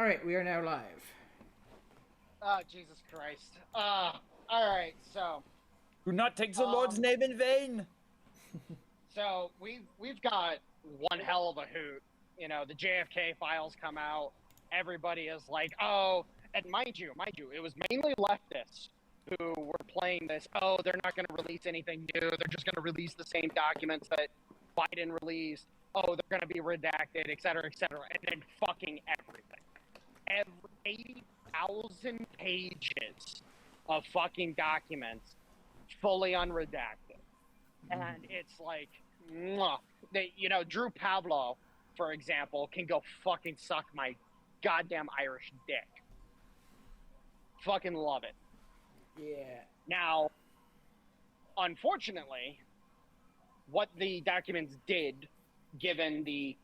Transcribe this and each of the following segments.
All right, we are now live. Oh, Jesus Christ. All right. Do not take the Lord's Um, name in vain. we've got one hell of a hoot. You know, the JFK files come out. Everybody is like, oh, and mind you, it was mainly leftists who were playing this. Oh, they're not going to release anything new. They're just going to release the same documents that Biden released. Oh, they're going to be redacted, et cetera, and then fucking everything. Every 80,000 pages of fucking documents fully unredacted. And it's like, mwah. Drew Pavlov, for example, can go fucking suck my goddamn Irish dick. Fucking love it. Yeah. Now, unfortunately, what the documents did, given the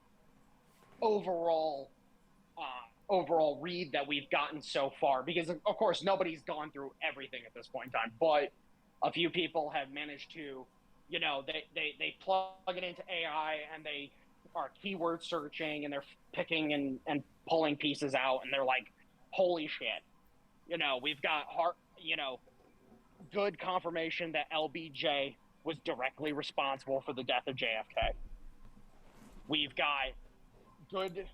overall read that we've gotten so far, because of course nobody's gone through everything at this point in time, but a few people have managed to, they plug it into AI and they are keyword searching and they're picking and pulling pieces out and they're like, holy shit. We've got good confirmation that LBJ was directly responsible for the death of JFK. We've got good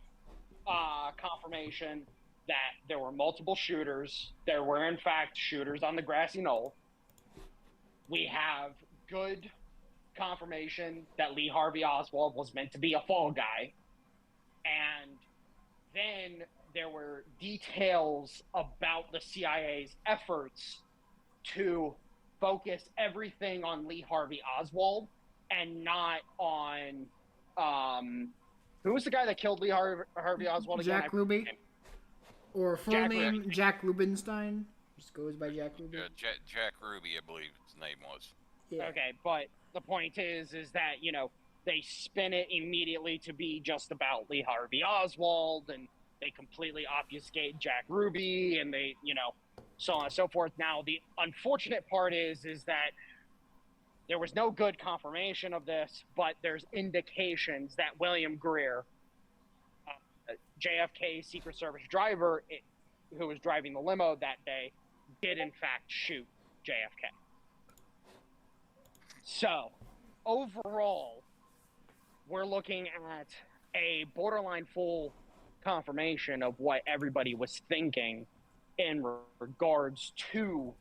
confirmation that there were multiple shooters. There were, in fact, shooters on the grassy knoll. We have good confirmation that Lee Harvey Oswald was meant to be a fall guy. And then there were details about the CIA's efforts to focus everything on Lee Harvey Oswald and not on who was the guy that killed Lee Harvey Oswald again? Jack Ruby. Or full name Jack Rubenstein. Just goes by Jack Ruby. Jack Ruby, I believe his name was. Yeah. Okay, but the point is that, they spin it immediately to be just about Lee Harvey Oswald, and they completely obfuscate Jack Ruby, and they, so on and so forth. Now, the unfortunate part is that there was no good confirmation of this, but there's indications that William Greer, JFK's Secret Service driver, who was driving the limo that day, did in fact shoot JFK. So, overall, we're looking at a borderline full confirmation of what everybody was thinking in regards to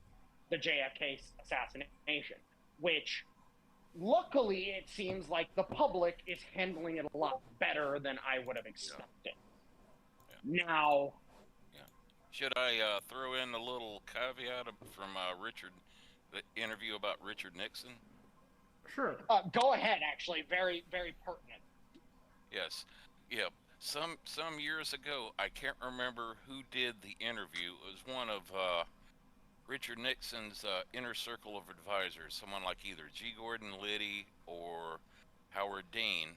the JFK assassination, which luckily it seems like the public is handling it a lot better than I would have expected. Yeah. Now, should I throw in a little caveat from Richard, the interview about Richard Nixon? Sure. Go ahead. Actually, very, very pertinent. Yes. Yeah. Some years ago, I can't remember who did the interview. It was one of Richard Nixon's inner circle of advisors, someone like either G. Gordon Liddy or Howard Dean,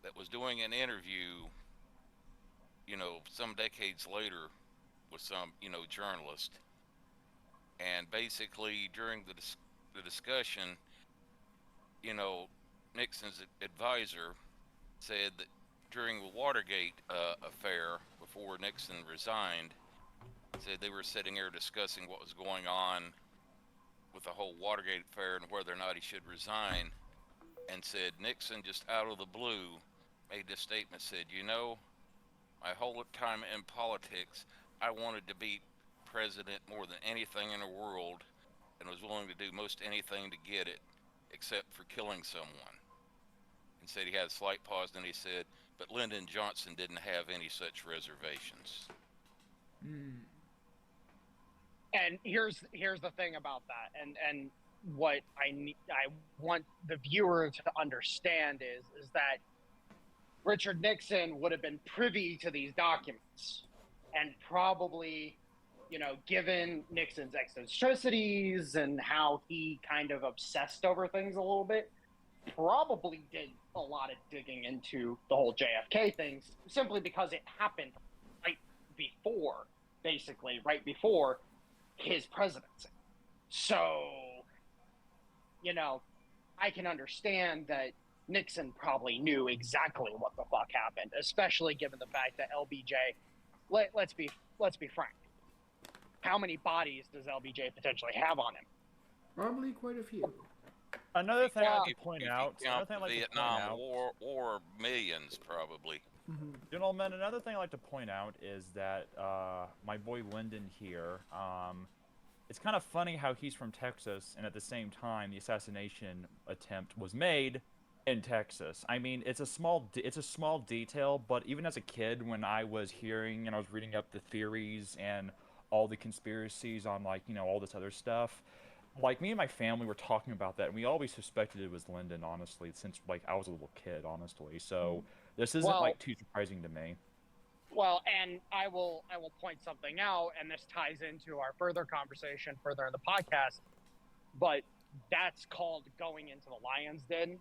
that was doing an interview, some decades later with some, journalist. And basically during the discussion, Nixon's advisor said that during the Watergate affair, before Nixon resigned, said they were sitting there discussing what was going on with the whole Watergate affair and whether or not he should resign, and said Nixon just out of the blue made this statement, said, my whole time in politics, I wanted to be president more than anything in the world and was willing to do most anything to get it, except for killing someone. And said he had a slight pause, and he said, but Lyndon Johnson didn't have any such reservations. And here's the thing about that, and what I want the viewer to understand is that Richard Nixon would have been privy to these documents, and probably, given Nixon's eccentricities and how he kind of obsessed over things a little bit, probably did a lot of digging into the whole JFK things, simply because it happened right before his presidency. So, I can understand that Nixon probably knew exactly what the fuck happened, especially given the fact that LBJ let's be frank. How many bodies does LBJ potentially have on him? Probably quite a few. Another thing I Well, like to point out. Another thing I like to point Vietnam out. War or millions probably. Gentlemen, another thing I like to point out is that my boy Lyndon here, it's kind of funny how he's from Texas, and at the same time, the assassination attempt was made in Texas. I mean, it's a small detail, but even as a kid, when I was hearing and I was reading up the theories and all the conspiracies on, like, all this other stuff, like, me and my family were talking about that, and we always suspected it was Lyndon, honestly, since, like, I was a little kid, honestly. So this isn't, Well- like, too surprising to me. Well, and I will point something out, and this ties into our further conversation further in the podcast, but that's called going into the lion's den.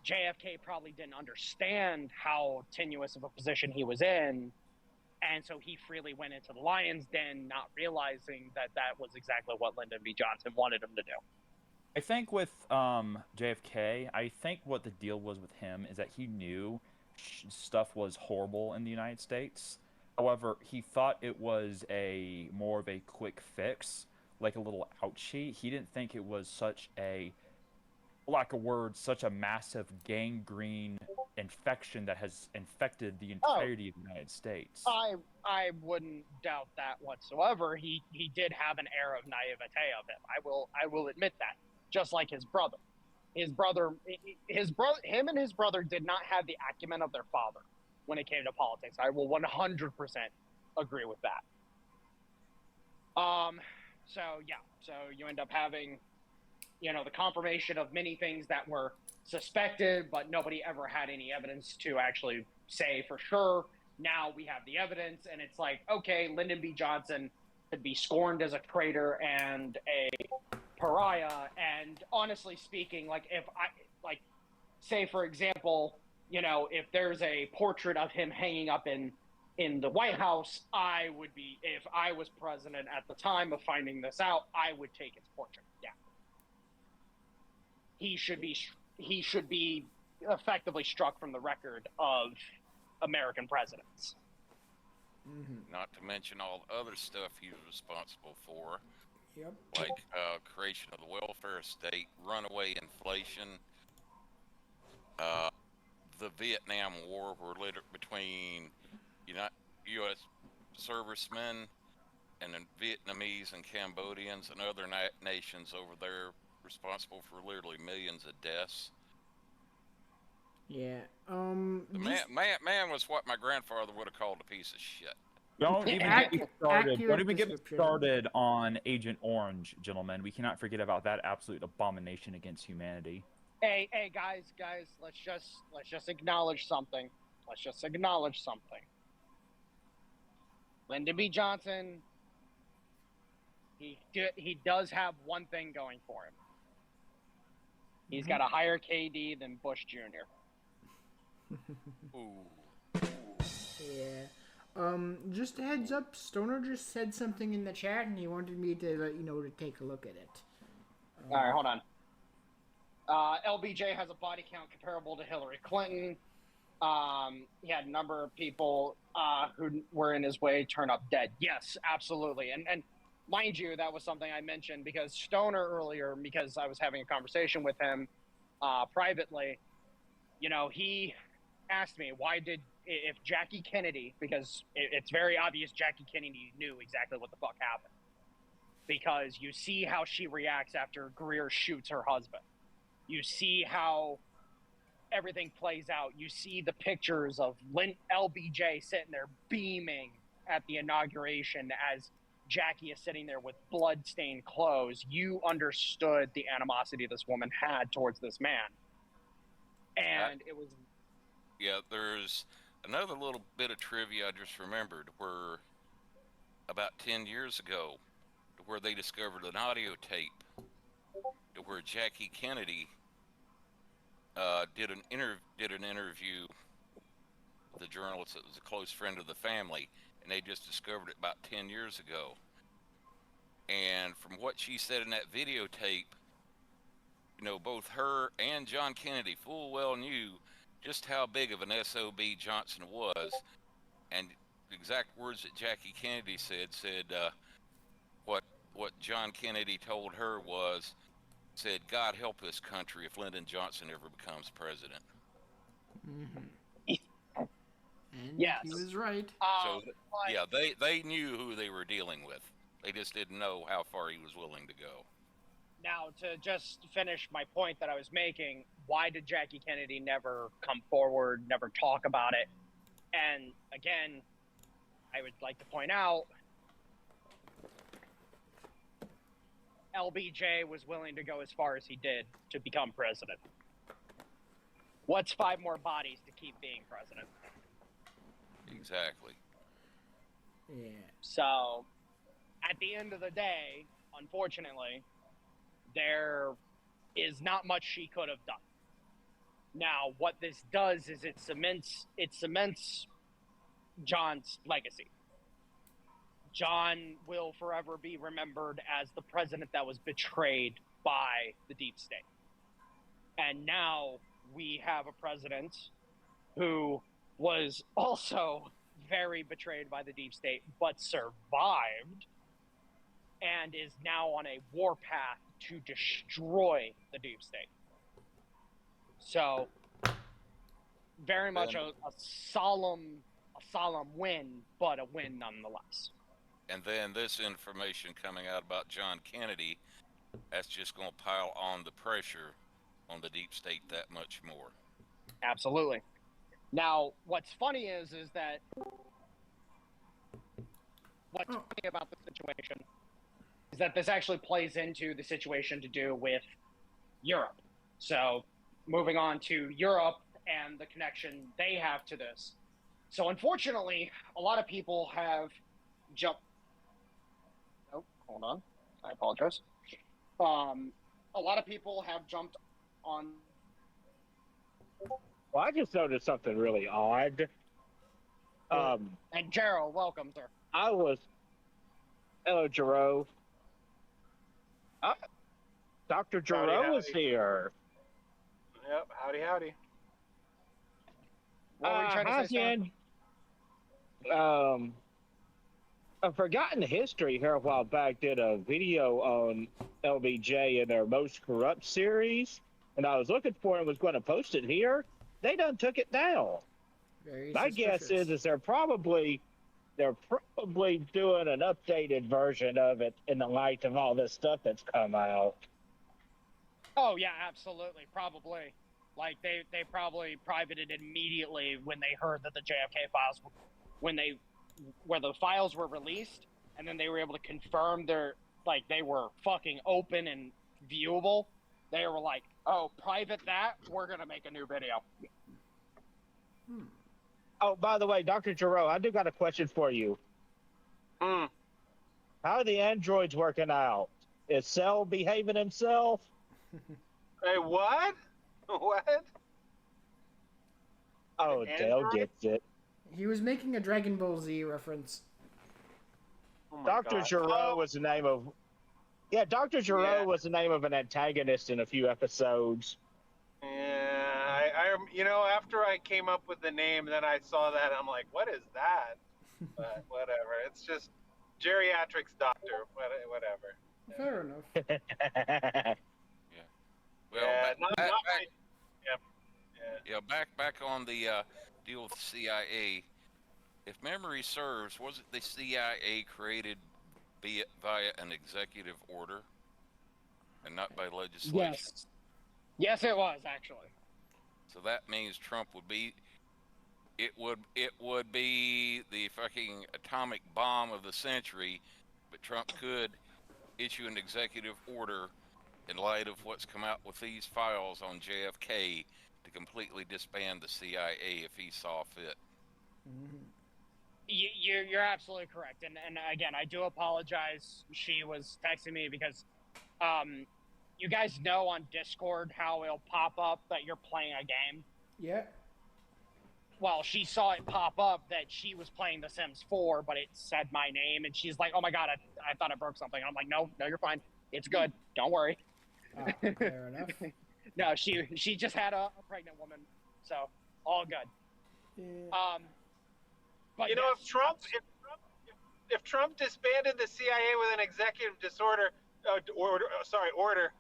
JFK probably didn't understand how tenuous of a position he was in, and so he freely went into the lion's den, not realizing that that was exactly what Lyndon B. Johnson wanted him to do. I think with JFK, I think what the deal was with him is that he knew stuff was horrible in the United States. However, he thought it was more of a quick fix, like a little ouchie. He didn't think it was such a, lack of words, such a massive gangrene infection that has infected the entirety of the United States. I wouldn't doubt that whatsoever. He did have an air of naivete of him. I will admit that. Just like his brother. Him and his brother did not have the acumen of their father when it came to politics. I will 100% agree with that. So you end up having, the confirmation of many things that were suspected, but nobody ever had any evidence to actually say for sure. Now we have the evidence, and it's like, okay, Lyndon B. Johnson could be scorned as a traitor and a pariah. And honestly speaking, say for example, if there's a portrait of him hanging up in the White House, I would be, if I was president at the time of finding this out, I would take his portrait. Yeah. He should be effectively struck from the record of American presidents. Not to mention all the other stuff he was responsible for. Yep. Like creation of the welfare state, runaway inflation, the Vietnam War, were between U.S. servicemen and then Vietnamese and Cambodians and other nations over there, responsible for literally millions of deaths. Yeah. The man was what my grandfather would have called a piece of shit. Don't even get me started. accurate Don't even get me description. started on Agent Orange, gentlemen. We cannot forget about that absolute abomination against humanity. Hey, guys, let's just acknowledge something. Lyndon B. Johnson, he does have one thing going for him. He's got a higher KD than Bush Jr. Ooh. Yeah. Just a heads up, Stoner just said something in the chat, and he wanted me to let you know to take a look at it. All right, hold on. LBJ has a body count comparable to Hillary Clinton. He had a number of people who were in his way turn up dead. Yes, absolutely. And mind you, that was something I mentioned because Stoner earlier, because I was having a conversation with him privately, he asked me, if Jackie Kennedy, because it's very obvious Jackie Kennedy knew exactly what the fuck happened. Because you see how she reacts after Greer shoots her husband. You see how everything plays out. You see the pictures of LBJ sitting there beaming at the inauguration as Jackie is sitting there with blood-stained clothes. You understood the animosity this woman had towards this man. And it was... Yeah, there's another little bit of trivia I just remembered where about 10 years ago, where they discovered an audio tape where Jackie Kennedy did an interview with a journalist that was a close friend of the family, and they just discovered it about 10 years ago. And from what she said in that videotape, both her and John Kennedy full well knew just how big of an SOB Johnson was, and exact words that Jackie Kennedy said, what John Kennedy told her said, God help this country if Lyndon Johnson ever becomes president. And Yes. he was right. So, yeah, they knew who they were dealing with. They just didn't know how far he was willing to go. Now, to just finish my point that I was making, why did Jackie Kennedy never come forward, never talk about it? And again, I would like to point out, LBJ was willing to go as far as he did to become president. What's 5 more bodies to keep being president? Exactly. Yeah. So, at the end of the day, unfortunately, there is not much she could have done. Now, what this does is it cements John's legacy. John will forever be remembered as the president that was betrayed by the deep state. And now we have a president who was also very betrayed by the deep state, but survived and is now on a war path to destroy the deep state. So, very much a solemn win, but a win nonetheless. And then this information coming out about John Kennedy, that's just going to pile on the pressure on the deep state that much more. Absolutely. Now, what's funny is that what's funny about the situation is that this actually plays into the situation to do with Europe. So, moving on to Europe and the connection they have to this. So, unfortunately, a lot of people have jumped. Oh, hold on. I apologize. A lot of people have jumped on. Well, I just noticed something really odd. And Gerald, welcome, sir. Hello, Jarreau. Dr. Jarreau is here. Yep, howdy. What were you trying to say, Stan? A Forgotten History here a while back did a video on LBJ and their Most Corrupt series, and I was looking for it and was going to post it here. They done took it down. Very My guess suspicious. is they're probably doing an updated version of it in the light of all this stuff that's come out. Oh yeah, absolutely, probably. Like they probably privated it immediately when they heard that the JFK files, where the files were released, and then they were able to confirm they were fucking open and viewable. They were like, oh, private that, we're gonna make a new video. Oh, by the way, Dr. Jarreau, I do got a question for you. How are the androids working out? Is Cell behaving himself? Hey, what? What? Oh, An Dale android? gets it. He was making a Dragon Ball Z reference. Oh my Dr. God. Jarreau was the name of... Yeah, Dr. Jarreau Yeah. was the name of an antagonist in a few episodes. Yeah, after I came up with the name, then I saw that, I'm like, what is that? But whatever. It's just geriatrics doctor. Whatever. Fair enough. Well, Yeah, back on the deal with the CIA. If memory serves, wasn't the CIA created via an executive order and not by legislation? Yes, it was actually. So that means Trump would be. It would be the fucking atomic bomb of the century, but Trump could issue an executive order in light of what's come out with these files on JFK to completely disband the CIA if he saw fit. You're absolutely correct, and again, I do apologize. She was texting me because, you guys know on Discord how it'll pop up that you're playing a game. Yeah. Well, she saw it pop up that she was playing The Sims 4, but it said my name, and she's like, "Oh my god, I thought I broke something." I'm like, "No, you're fine. It's good. Don't worry." Fair enough. No, she just had a pregnant woman, so all good. Yeah. But You know, yes, if Trump disbanded the CIA with an executive order,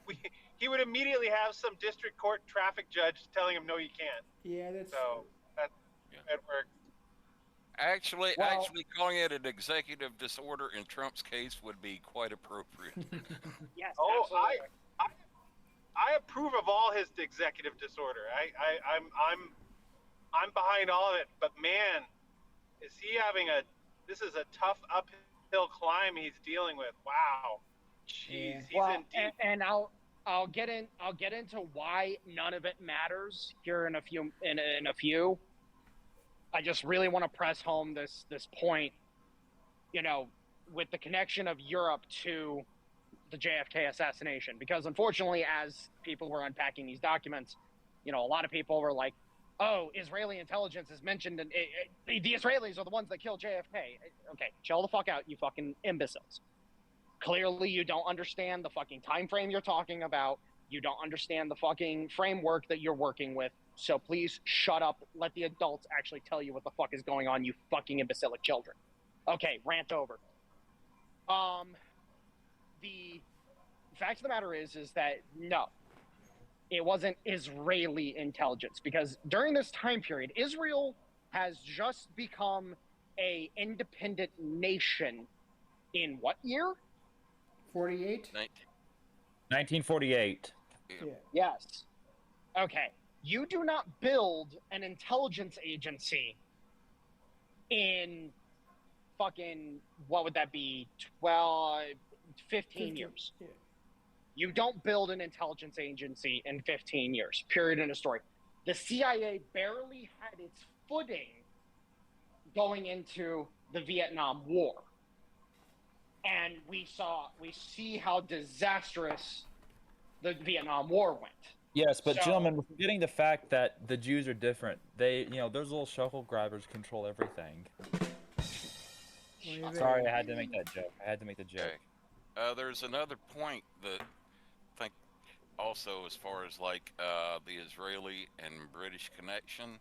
we, he would immediately have some district court traffic judge telling him, no, you can't. Yeah, that's So that worked. Actually, Well- calling it an executive disorder in Trump's case would be quite appropriate. yes, Oh, absolutely. I approve of all his executive disorder. I'm behind all of it. But man, is he having this is a tough uphill climb he's dealing with. Wow. Jeez, he's in deep. And I'll get into why none of it matters here in a few. I just really want to press home this point, you know, with the connection of Europe to the JFK assassination, because unfortunately, as people were unpacking these documents, you know, a lot of people were like, "Oh, Israeli intelligence is mentioned, and the Israelis are the ones that killed JFK." Okay, chill the fuck out, you fucking imbeciles. Clearly, you don't understand the fucking time frame you're talking about. You don't understand the fucking framework that you're working with. So please shut up. Let the adults actually tell you what the fuck is going on, you fucking imbecilic children. Okay, rant over. The fact of the matter is that no, it wasn't Israeli intelligence, because during this time period, Israel has just become a independent nation in what year? 48. 1948. Yeah. Yes. Okay. You do not build an intelligence agency in fucking, what would that be, 15 years. Yeah. You don't build an intelligence agency in 15 years, period, in a story. The CIA barely had its footing going into the Vietnam War. And we see how disastrous the Vietnam War went. Yes, but So- gentlemen, we're forgetting the fact that the Jews are different. They, those little shovel grabbers control everything. Sorry, I had to make that joke. Okay. There's another point that I think also, as far as like the Israeli and British connection.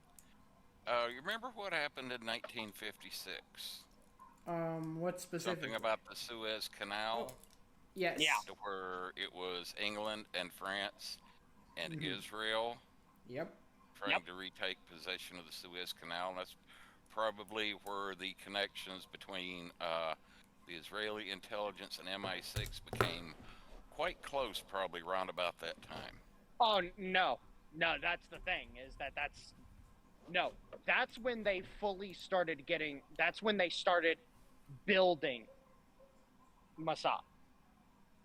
You remember what happened in 1956? What specifically? Something about the Suez Canal, Yes. Yeah. where it was England and France and Israel Yep. trying to retake possession of the Suez Canal. And that's probably where the connections between the Israeli intelligence and MI6 became quite close, probably around about that time. Oh, no, that's the thing, is that's when they fully started that's when they started building Mossad.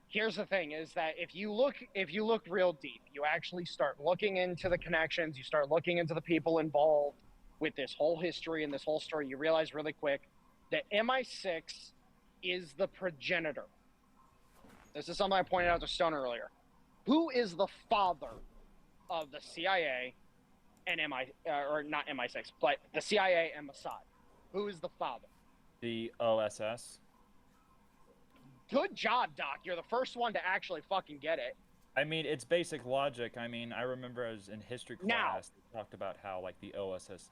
Here's the thing, is that if you look real deep, you actually start looking into the connections, you start looking into the people involved with this whole history and this whole story, you realize really quick that MI6 is the progenitor. This is something I pointed out to Stone earlier. Who is the father of the CIA and or not MI6, but the CIA and Mossad? Who is the father? The OSS. Good job, Doc. You're the first one to actually fucking get it. I mean, it's basic logic. I mean, I remember as in history class, they talked about how like the OSS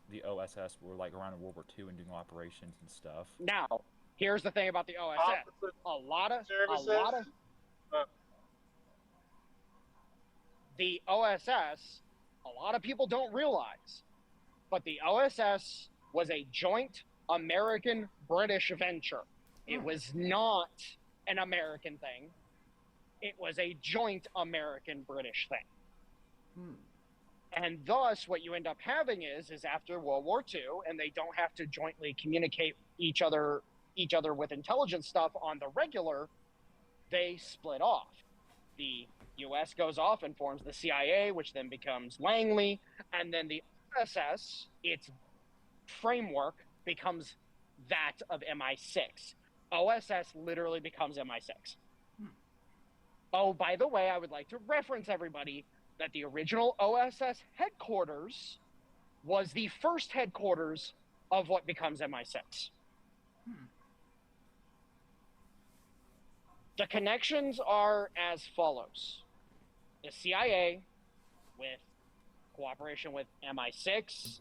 were like around in World War II and doing operations and stuff. Now, here's the thing about the OSS. A lot of the OSS, a lot of people don't realize, but the OSS was a joint American-British venture. It was not an American thing. It was a joint American-British thing. And thus, what you end up having is after World War II, and they don't have to jointly communicate each other with intelligence stuff on the regular, they split off. The U.S. goes off and forms the CIA, which then becomes Langley, and then the OSS, its framework, becomes that of MI6. OSS literally becomes MI6. Oh, by the way, I would like to reference everybody that the original OSS headquarters was the first headquarters of what becomes MI6. The connections are as follows. The CIA, with cooperation with MI6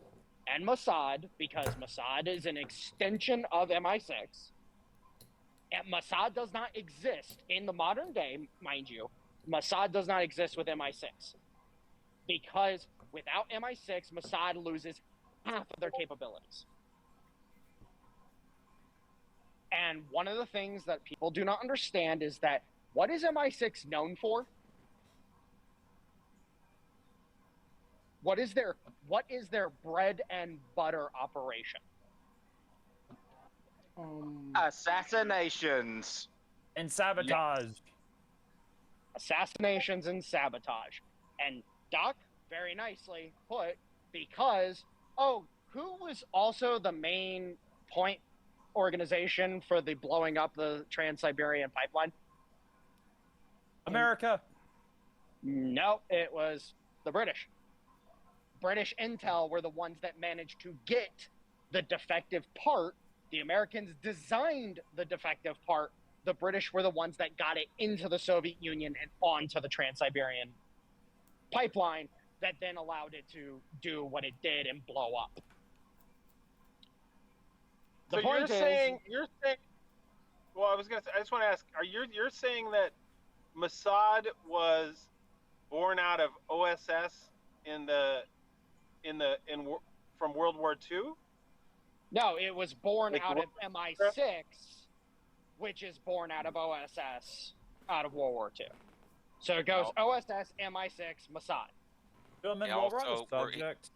and Mossad, because Mossad is an extension of MI6. And Mossad does not exist in the modern day, mind you. Mossad does not exist with MI6. Because without MI6, Mossad loses half of their capabilities. And one of the things that people do not understand is that what is MI6 known for? What is their bread and butter operation? Assassinations. And sabotage. Assassinations and sabotage. And Doc, very nicely put, because, who was also the main point organization for the blowing up the Trans-Siberian pipeline? America. No, it was the British. British Intel were the ones that managed to get the defective part. The Americans designed the defective part. The British were the ones that got it into the Soviet Union and onto the Trans-Siberian pipeline that then allowed it to do what it did and blow up. So you're saying, well, I just want to ask, you're saying that Mossad was born out of OSS from World War II? No, it was born Like out of MI6, which is born out of OSS out of World War II. So it goes OSS, MI6, Mossad. Gentlemen, Yeah, while we're on the also, we're- subject,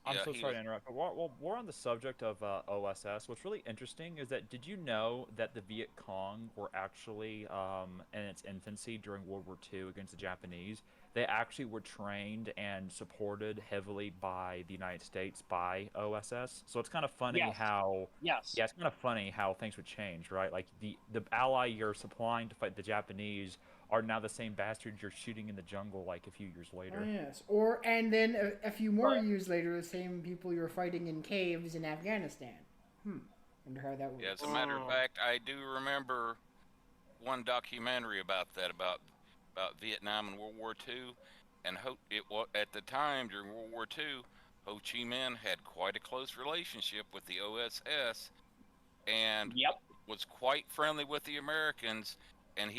I'm Yeah, so he sorry was- to interrupt, but we're on the subject of OSS. What's really interesting is that, did you know that the Viet Cong were actually, in its infancy during World War II against the Japanese, they actually were trained and supported heavily by the United States by OSS? So it's kind of funny how... Yes. Yeah, it's kind of funny how things would change, right? Like, the ally you're supplying to fight the Japanese are now the same bastards you're shooting in the jungle like a few years later. Oh, yes. And then a few more years later, the same people you were fighting in caves in Afghanistan. Wonder how that works. Yeah, as a matter of fact, I do remember one documentary about that, about Vietnam and World War II, and at the time during World War II, Ho Chi Minh had quite a close relationship with the OSS, and was quite friendly with the Americans. And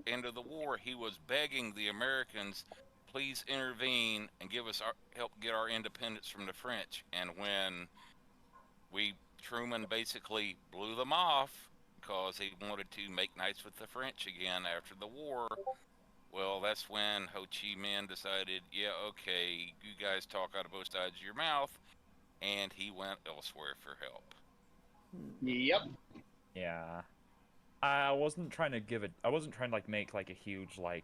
end of the war, he was begging the Americans, please intervene and help get our independence from the French. And when Truman basically blew them off because he wanted to make nice with the French again after the war, well, that's when Ho Chi Minh decided, yeah, okay, you guys talk out of both sides of your mouth, and he went elsewhere for help. Yep. Yeah. I wasn't trying to make like a huge I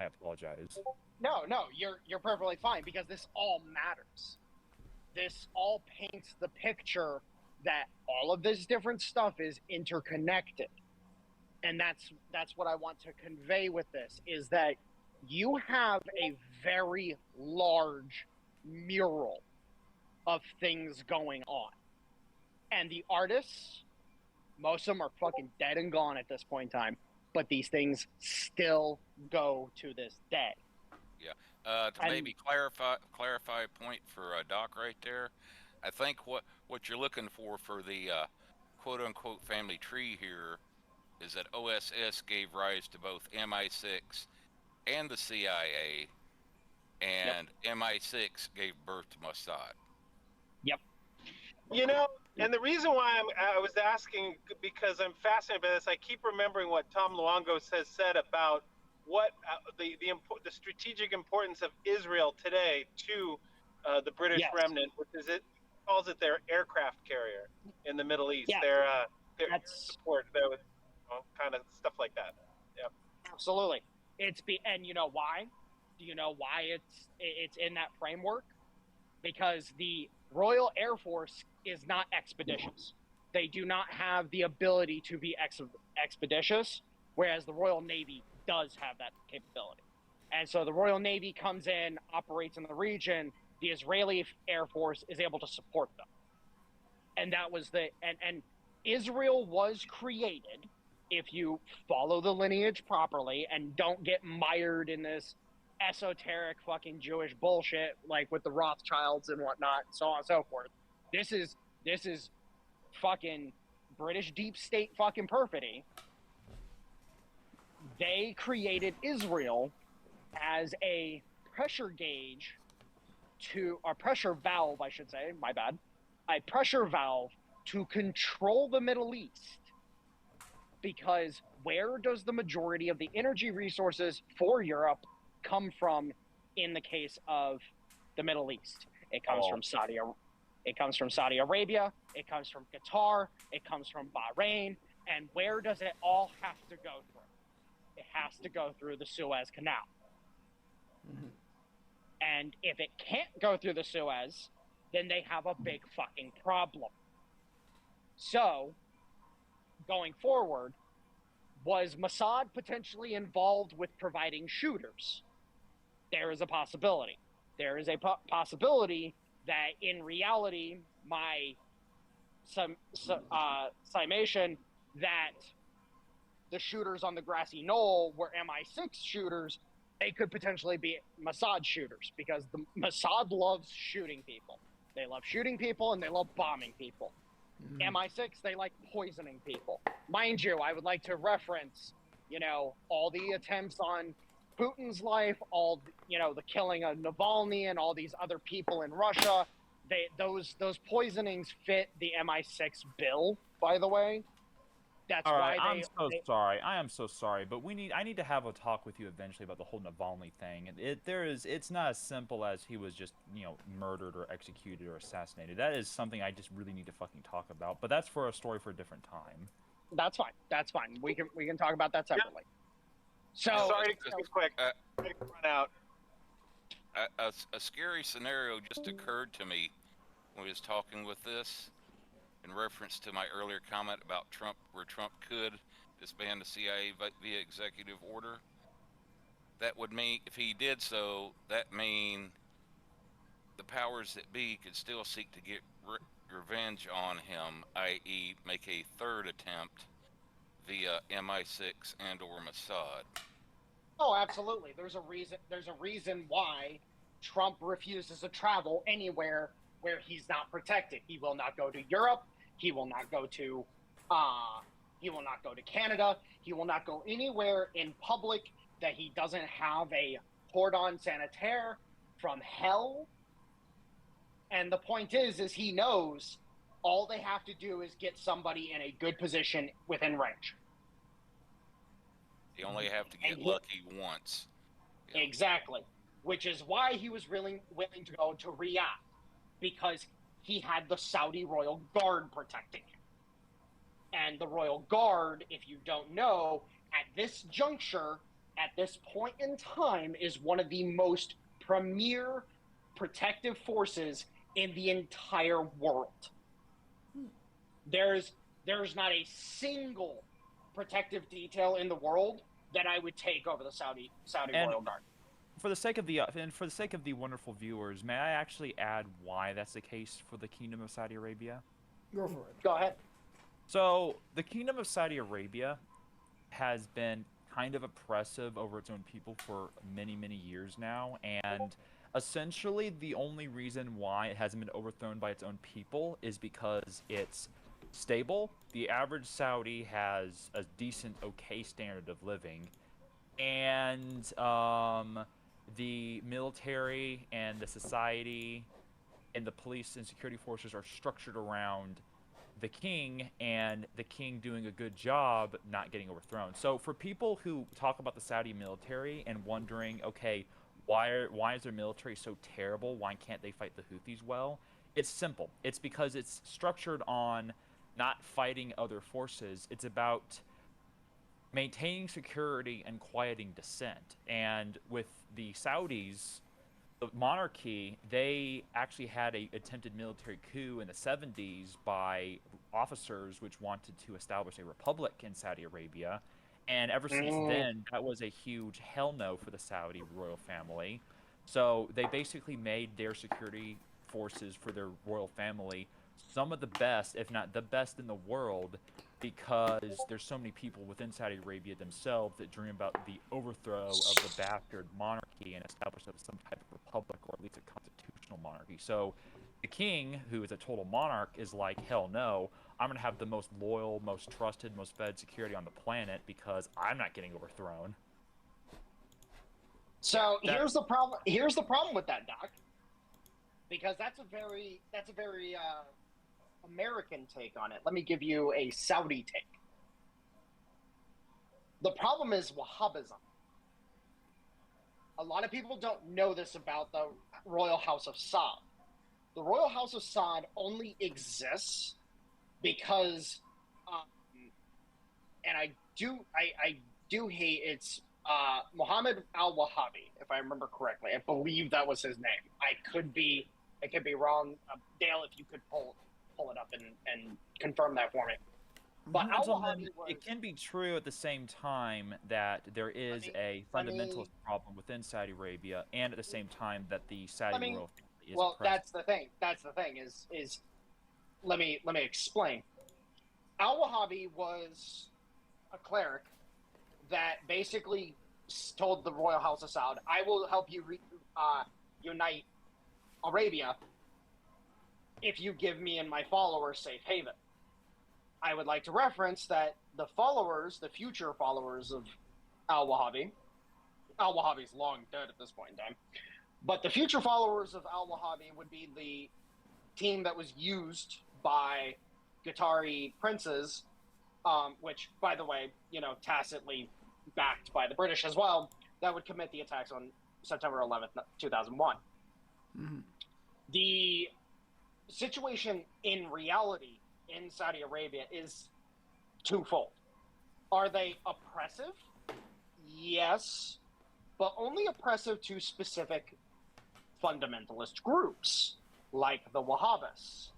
apologize. No, you're perfectly fine, because this all matters. This all paints the picture that all of this different stuff is interconnected. And that's what I want to convey with this, is that you have a very large mural of things going on. And the artists, most of them are fucking dead and gone at this point in time, but these things still go to this day. Yeah. To maybe clarify a point for Doc right there, I think what you're looking for the quote-unquote family tree here is that OSS gave rise to both MI6 and the CIA, and MI6 gave birth to Mossad. Yep. And the reason why I was asking, because I'm fascinated by this, I keep remembering what Tom Luongos has said about what the strategic importance of Israel today to the British remnant, which is calls it their aircraft carrier in the Middle East. Yeah. Their support, kind of stuff like that. Yep. Absolutely. And you know why? Do you know why it's in that framework? Because the Royal Air Force is not expeditious. They do not have the ability to be expeditious, whereas the Royal Navy does have that capability. And so the Royal Navy comes in, operates in the region, the Israeli Air Force is able to support them. And that was and Israel was created, if you follow the lineage properly and don't get mired in this esoteric fucking Jewish bullshit, like with the Rothschilds and whatnot, so on and so forth. This is fucking British deep state fucking perfidy. They created Israel as a pressure gauge a pressure valve, I should say, my bad, a pressure valve to control the Middle East. Because where does the majority of the energy resources for Europe come from in the case of the Middle East? It comes from Saudi Arabia, it comes from Qatar, it comes from Bahrain, and where does it all have to go through? It has to go through the Suez Canal. Mm-hmm. And if it can't go through the Suez, then they have a big fucking problem. So, going forward, was Mossad potentially involved with providing shooters? There is a possibility. There is a possibility that in reality, my summation that the shooters on the grassy knoll were MI6 shooters, they could potentially be Mossad shooters, because the Mossad loves shooting people. They love shooting people and they love bombing people. MI6, they like poisoning people. Mind you, I would like to reference, all the attempts on Putin's life, the killing of Navalny and all these other people in Russia. Those poisonings fit the MI6 bill, by the way. That's all right, why sorry. I am so sorry, but I need to have a talk with you eventually about the whole Navalny thing. It's not as simple as he was just, murdered or executed or assassinated. That is something I just really need to fucking talk about. But that's for a story for a different time. That's fine. We can talk about that separately. So sorry to cut you quick. Run out. A scary scenario just occurred to me when we was talking with this, in reference to my earlier comment about Trump, where Trump could disband the CIA via executive order. That would mean, if he did so, that mean the powers that be could still seek to get revenge on him, i.e. make a third attempt via MI6 and or Mossad. Oh, absolutely. There's a reason why Trump refuses to travel anywhere where he's not protected. He will not go to Europe. He will not go to Canada. He will not go anywhere in public that he doesn't have a cordon sanitaire from hell. And the point is he knows all they have to do is get somebody in a good position within range. They only have to get lucky once. Yeah. Exactly. Which is why he was really willing to go to Riyadh, because he had the Saudi Royal Guard protecting him. And the Royal Guard, if you don't know, at this juncture, at this point in time, is one of the most premier protective forces in the entire world. There's not a single protective detail in the world that I would take over the Saudi Royal Guard. For the sake of the wonderful viewers, may I actually add why that's the case for the Kingdom of Saudi Arabia? Go for it. Go ahead. So, the Kingdom of Saudi Arabia has been kind of oppressive over its own people for many, many years now, and essentially the only reason why it hasn't been overthrown by its own people is because it's stable. The average Saudi has a decent, okay standard of living, and the military and the society and the police and security forces are structured around the king, and the king doing a good job not getting overthrown. So for people who talk about the Saudi military and wondering, okay, why is their military so terrible? Why can't they fight the Houthis well? It's simple. It's because it's structured on not fighting other forces. It's about maintaining security and quieting dissent. And with the Saudis, the monarchy, they actually had a attempted military coup in the 70s by officers which wanted to establish a republic in Saudi Arabia. And ever since then, that was a huge hell no for the Saudi royal family. So they basically made their security forces for their royal family some of the best, if not the best in the world, because there's so many people within Saudi Arabia themselves that dream about the overthrow of the bastard monarchy and establish some type of republic, or at least a constitutional monarchy. So the king, who is a total monarch, is like, hell no, I'm going to have the most loyal, most trusted, most fed security on the planet because I'm not getting overthrown. So here's the problem. Here's the problem with that, Doc. Because that's a very American take on it. Let me give you a Saudi take. The problem is Wahhabism. A lot of people don't know this about the Royal House of Saud. The Royal House of Saud only exists because, and I do hate it's Muhammad al-Wahhabi, if I remember correctly. I believe that was his name. I could be wrong. Dale, if you could pull it up and confirm that for me. But it can be true at the same time that there is a fundamentalist problem within Saudi Arabia, and at the same time that the Saudi royal family is oppressed. That's the thing. That's the thing. Is let me explain. Al-Wahhabi was a cleric that basically told the Royal House of Saud, "I will help you unite Arabia if you give me and my followers safe haven." I would like to reference that the future followers of al-Wahhabi's long dead at this point in time, but the future followers of al-Wahhabi would be the team that was used by Qatari princes, which, by the way, tacitly backed by the British as well, that would commit the attacks on September 11th, 2001. Mm-hmm. The situation in reality in Saudi Arabia is twofold. Are they oppressive? Yes, but only oppressive to specific fundamentalist groups, like the Wahhabis.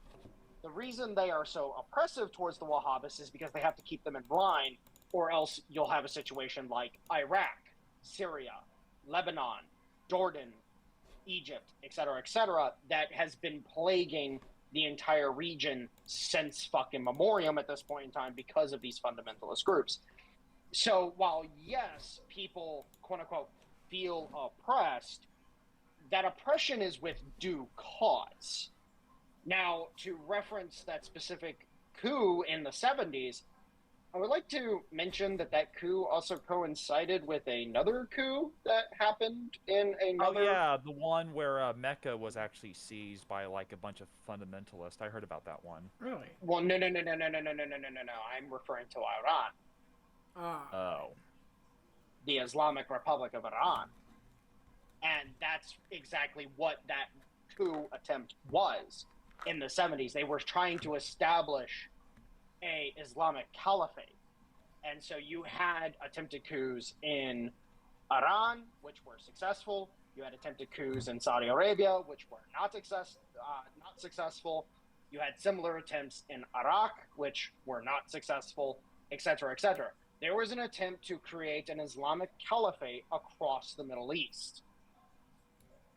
The reason they are so oppressive towards the Wahhabis is because they have to keep them in line, or else you'll have a situation like Iraq, Syria, Lebanon, Jordan, Egypt, etc., that has been plaguing the entire region since fucking memoriam at this point in time because of these fundamentalist groups. So while, yes, people, quote-unquote, feel oppressed, that oppression is with due cause. Now, to reference that specific coup in the 70s, I would like to mention that coup also coincided with another coup that happened in another... Oh, yeah, the one where Mecca was actually seized by, like, a bunch of fundamentalists. I heard about that one. Really? Well, no. I'm referring to Iran. Oh. The Islamic Republic of Iran. And that's exactly what that coup attempt was in the 70s. They were trying to establish a Islamic caliphate. And so you had attempted coups in Iran, which were successful. You had attempted coups in Saudi Arabia, which were not successful. You had similar attempts in Iraq, which were not successful, etc., etc. There was an attempt to create an Islamic caliphate across the Middle East.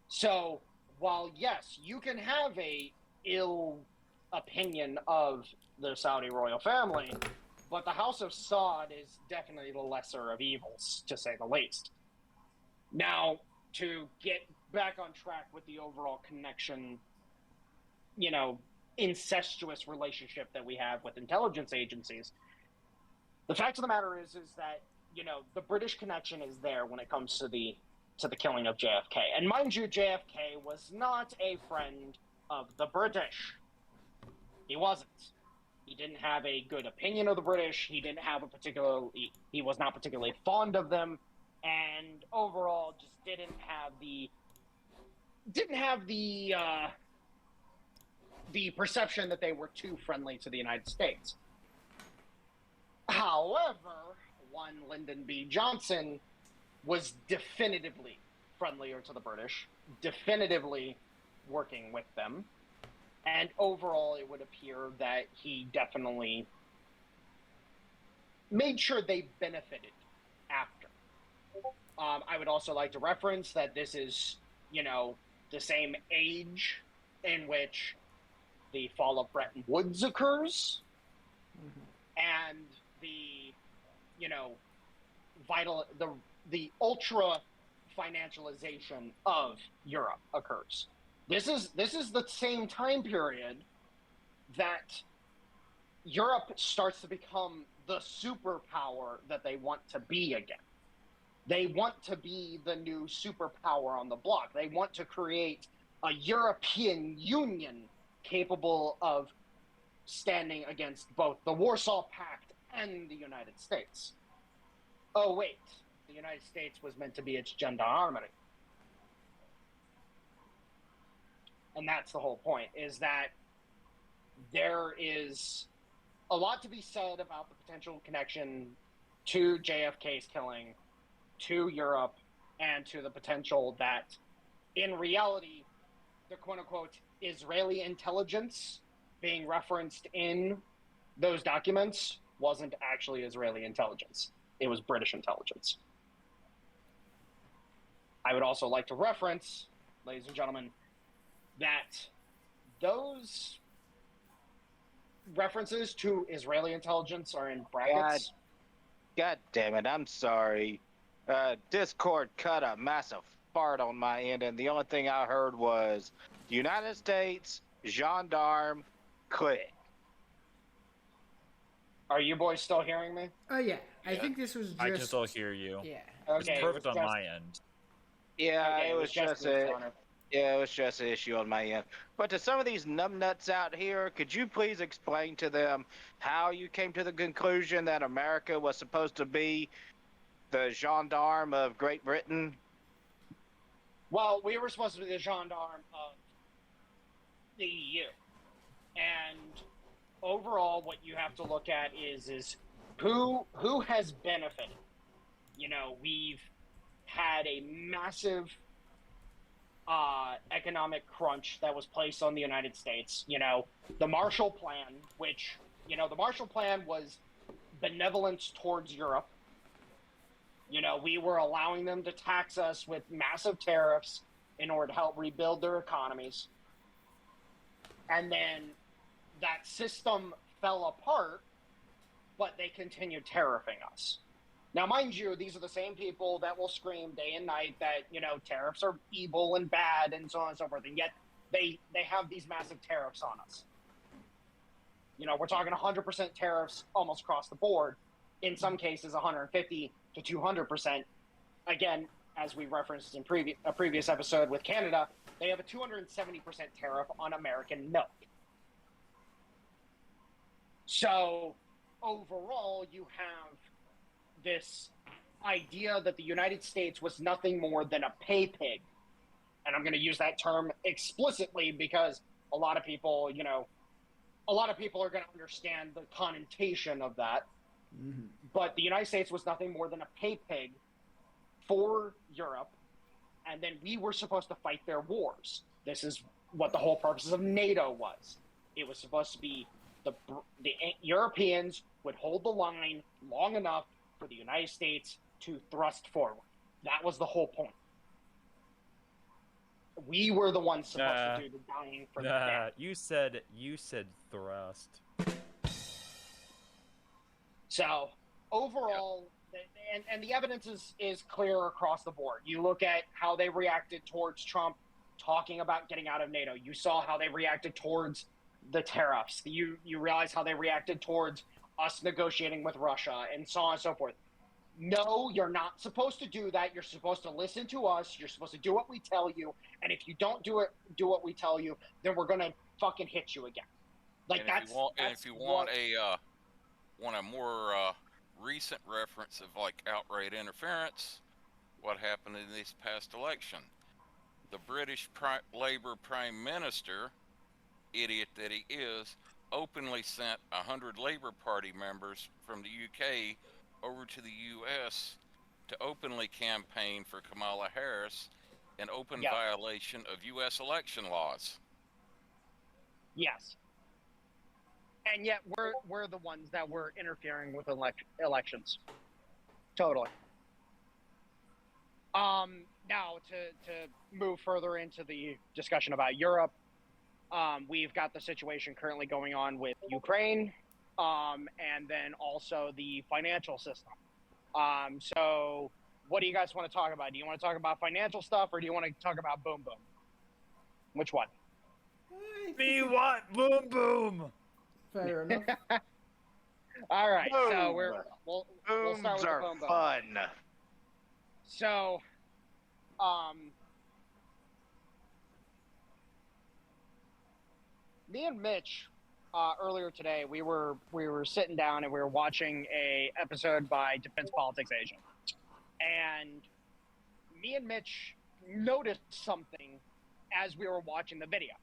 So, while, yes, you can have a ill opinion of the Saudi royal family, but the House of Saud is definitely the lesser of evils, to say the least. Now, to get back on track with the overall connection, incestuous relationship that we have with intelligence agencies, the fact of the matter is that, the British connection is there when it comes to the killing of JFK. And mind you, JFK was not a friend of the British. He wasn't. He didn't have a good opinion of the British. He was not particularly fond of them, and overall just didn't have the perception that they were too friendly to the United States. However, one Lyndon B. Johnson was definitively friendlier to the British, definitively working with them, and overall it would appear that he definitely made sure they benefited after. I would also like to reference that this is, the same age in which the fall of Bretton Woods occurs. and the, you know, the ultra financialization of Europe occurs. This is the same time period that Europe starts to become the superpower that they want to be again. They want to be the new superpower on the block. They want to create a European Union capable of standing against both the Warsaw Pact and the United States. Oh, wait. The United States was meant to be its gendarmerie. And that's the whole point, is that there is a lot to be said about the potential connection to JFK's killing, to Europe, and to the potential that, in reality, the quote-unquote Israeli intelligence being referenced in those documents wasn't actually Israeli intelligence. It was British intelligence. I would also like to reference, ladies and gentlemen, that those references to Israeli intelligence are in brackets. God damn it, I'm sorry. Discord cut a massive fart on my end, and the only thing I heard was United States, gendarme, click. Are you boys still hearing me? Oh yeah, I Yeah. think this was just. I can still hear you. Yeah. It's Okay, perfect it was on just- my end. Yeah, okay, it was just me, a Stoner. yeah, it was just an issue on my end. But to some of these numbnuts out here, could you please explain to them how you came to the conclusion that America was supposed to be the gendarme of Great Britain? Well, we were supposed to be the gendarme of the EU. And overall, what you have to look at is who has benefited. You know, we've had a massive economic crunch that was placed on the United States. You know, the Marshall Plan, which, you know, the Marshall Plan was benevolence towards Europe. You know, we were allowing them to tax us with massive tariffs in order to help rebuild their economies. And then that system fell apart, but they continued tariffing us. Now, mind you, these are the same people that will scream day and night that, you know, tariffs are evil and bad and so on and so forth, and yet they have these massive tariffs on us. You know, we're talking 100% tariffs almost across the board. In some cases, 150 to 200%. Again, as we referenced in a previous episode with Canada, they have a 270% tariff on American milk. So, overall, you have this idea that the United States was nothing more than a pay pig. And I'm going to use that term explicitly because a lot of people, you know, a lot of people are going to understand the connotation of that. Mm-hmm. But the United States was nothing more than a pay pig for Europe, and then we were supposed to fight their wars. This is what the whole purpose of NATO was. It was supposed to be the Europeans would hold the line long enough for the United States to thrust forward. That was the whole point. We were the ones supposed to do the dying for the dead. You said thrust. So overall, and the evidence is clear across the board. You look at how they reacted towards Trump talking about getting out of NATO. You saw how they reacted towards the tariffs. You realize how they reacted towards us negotiating with Russia and so on and so forth. No, you're not supposed to do that. You're supposed to listen to us. You're supposed to do what we tell you. And if you don't do what we tell you, then we're gonna fucking hit you again. Like And that's. if you want a more recent reference of like outright interference, what happened in this past election? The British Labour Prime Minister, idiot that he is, openly sent 100 Labour Party members from the UK over to the US to openly campaign for Kamala Harris in open violation of US election laws. Yes. And yet we're the ones that were interfering with elections. Totally. Now to move further into the discussion about Europe, we've got the situation currently going on with Ukraine. and then also the financial system. So what do you guys want to talk about? Do you want to talk about financial stuff, or do you want to talk about Boom Boom? Which one? Me what? Boom boom. Fair enough. All right, so Boom. we'll start Booms with the are Boom Boom. fun. So, me and Mitch earlier today, we were sitting down and we were watching a episode by Defense Politics Asia, and me and Mitch noticed something as we were watching the video.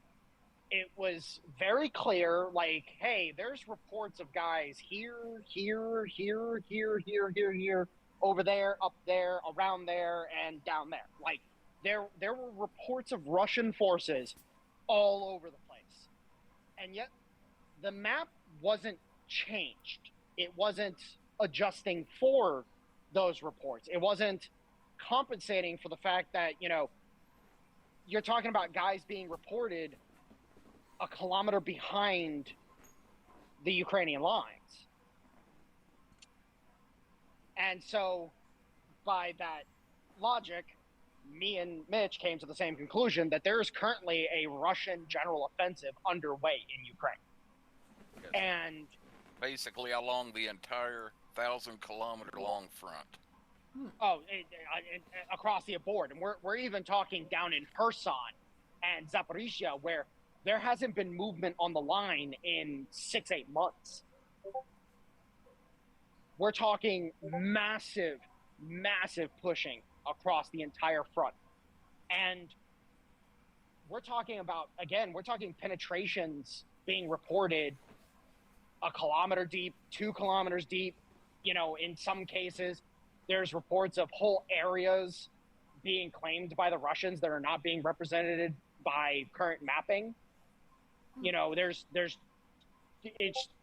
It was very clear, like, hey, there's reports of guys here, over there, up there, around there, and down there. Like, there were reports of Russian forces all over the place. And yet, the map wasn't changed. It wasn't adjusting for those reports. It wasn't compensating for the fact that, you're talking about guys being reported a kilometer behind the Ukrainian lines. And so, by that logic, me and Mitch came to the same conclusion that there is currently a Russian general offensive underway in Ukraine. Yes. And Basically along the entire 1,000-kilometer long front. across the board. And we're even talking down in Kherson and Zaporizhia, where there hasn't been movement on the line in 6-8 months. We're talking massive pushing across the entire front. And we're talking about, again, penetrations being reported a kilometer deep, 2 kilometers deep. In some cases, there's reports of whole areas being claimed by the Russians that are not being represented by current mapping. The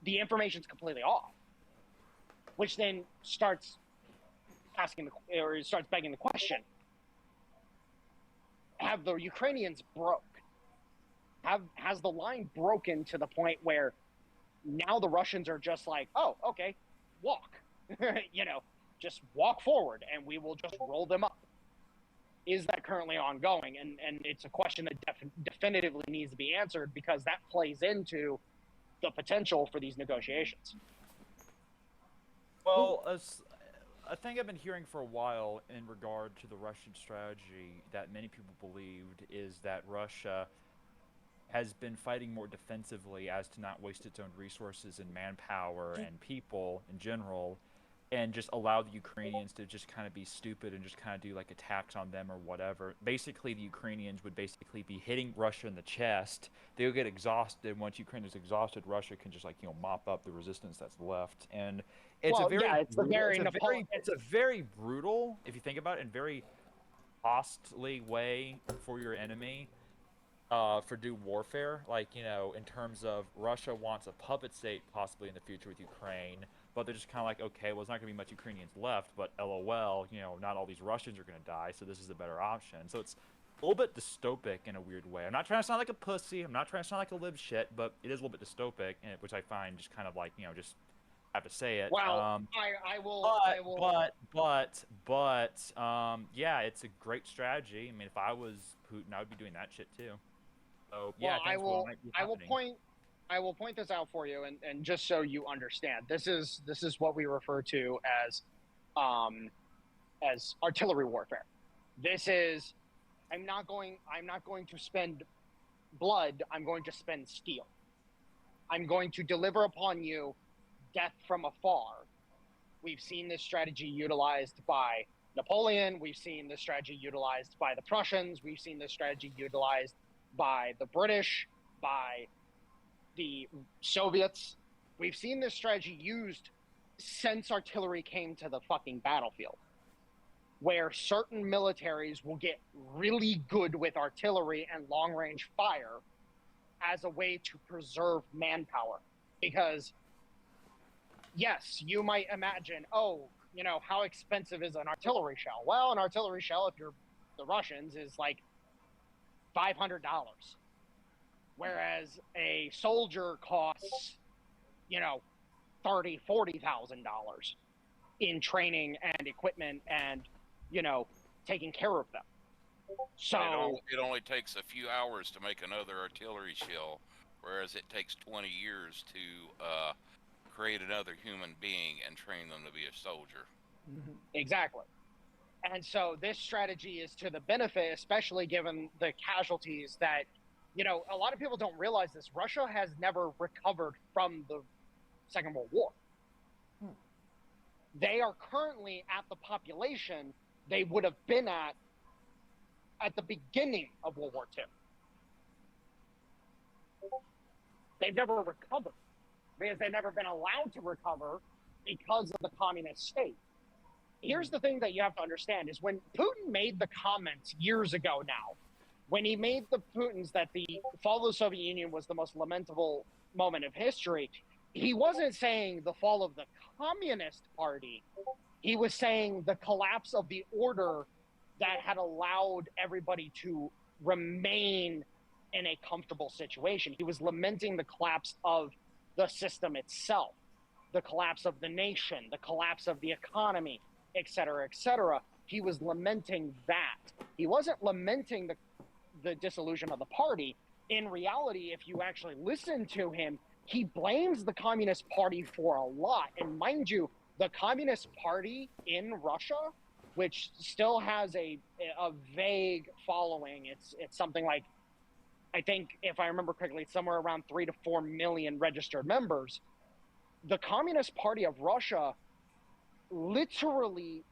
information's completely off, which then starts begging the question: have the Ukrainians broke? Has the line broken to the point where now the Russians are just like, oh, okay, walk, just walk forward, and we will just roll them up? Is that currently ongoing? And it's a question that definitively needs to be answered, because that plays into the potential for these negotiations. Well, a thing I've been hearing for a while in regard to the Russian strategy that many people believed is that Russia has been fighting more defensively as to not waste its own resources and manpower and people in general, and just allow the Ukrainians to just kind of be stupid and just kind of do like attacks on them or whatever. Basically, the Ukrainians would basically be hitting Russia in the chest. They'll get exhausted. Once Ukraine is exhausted, Russia can just mop up the resistance that's left. And it's it's a very brutal, if you think about it, and very costly way for your enemy for do warfare. In terms of Russia wants a puppet state possibly in the future with Ukraine, but they're just kind of like, okay, well, there's not going to be much Ukrainians left, but LOL, not all these Russians are going to die, so this is a better option. So it's a little bit dystopic in a weird way. I'm not trying to sound like a pussy. I'm not trying to sound like a lib shit, but it is a little bit dystopic, which I find just kind of like, just have to say it. Well, Yeah, it's a great strategy. I mean, if I was Putin, I would be doing that shit too. So yeah, well, I will point this out for you, and just so you understand, this is what we refer to as artillery warfare. This is, I'm not going to spend blood. I'm going to spend steel. I'm going to deliver upon you death from afar. We've seen this strategy utilized by Napoleon. We've seen this strategy utilized by the Prussians. We've seen this strategy utilized by the British, by the Soviets. We've seen this strategy used since artillery came to the fucking battlefield, where certain militaries will get really good with artillery and long-range fire as a way to preserve manpower. Because, yes, you might imagine, how expensive is an artillery shell? Well, an artillery shell, if you're the Russians, is like $500. Whereas a soldier costs, $40,000 in training and equipment and, taking care of them. So it only takes a few hours to make another artillery shell, whereas it takes 20 years to create another human being and train them to be a soldier. Exactly. And so this strategy is to the benefit, especially given the casualties that, a lot of people don't realize this. Russia has never recovered from the Second World War. They are currently at the population they would have been at the beginning of World War II. They've never recovered because they've never been allowed to recover because of the communist state. Here's the thing that you have to understand is when Putin made the comments years ago now, when he made the Putins that the fall of the Soviet Union was the most lamentable moment of history, he wasn't saying the fall of the Communist Party. He was saying the collapse of the order that had allowed everybody to remain in a comfortable situation. He was lamenting the collapse of the system itself, the collapse of the nation, the collapse of the economy, et cetera, et cetera. He was lamenting that. He wasn't lamenting the dissolution of the party. In reality, if you actually listen to him, he blames the Communist Party for a lot. And mind you, the Communist Party in Russia, which still has a vague following, it's something like, I think, if I remember correctly, it's somewhere around 3 to 4 million registered members. The Communist Party of Russia literally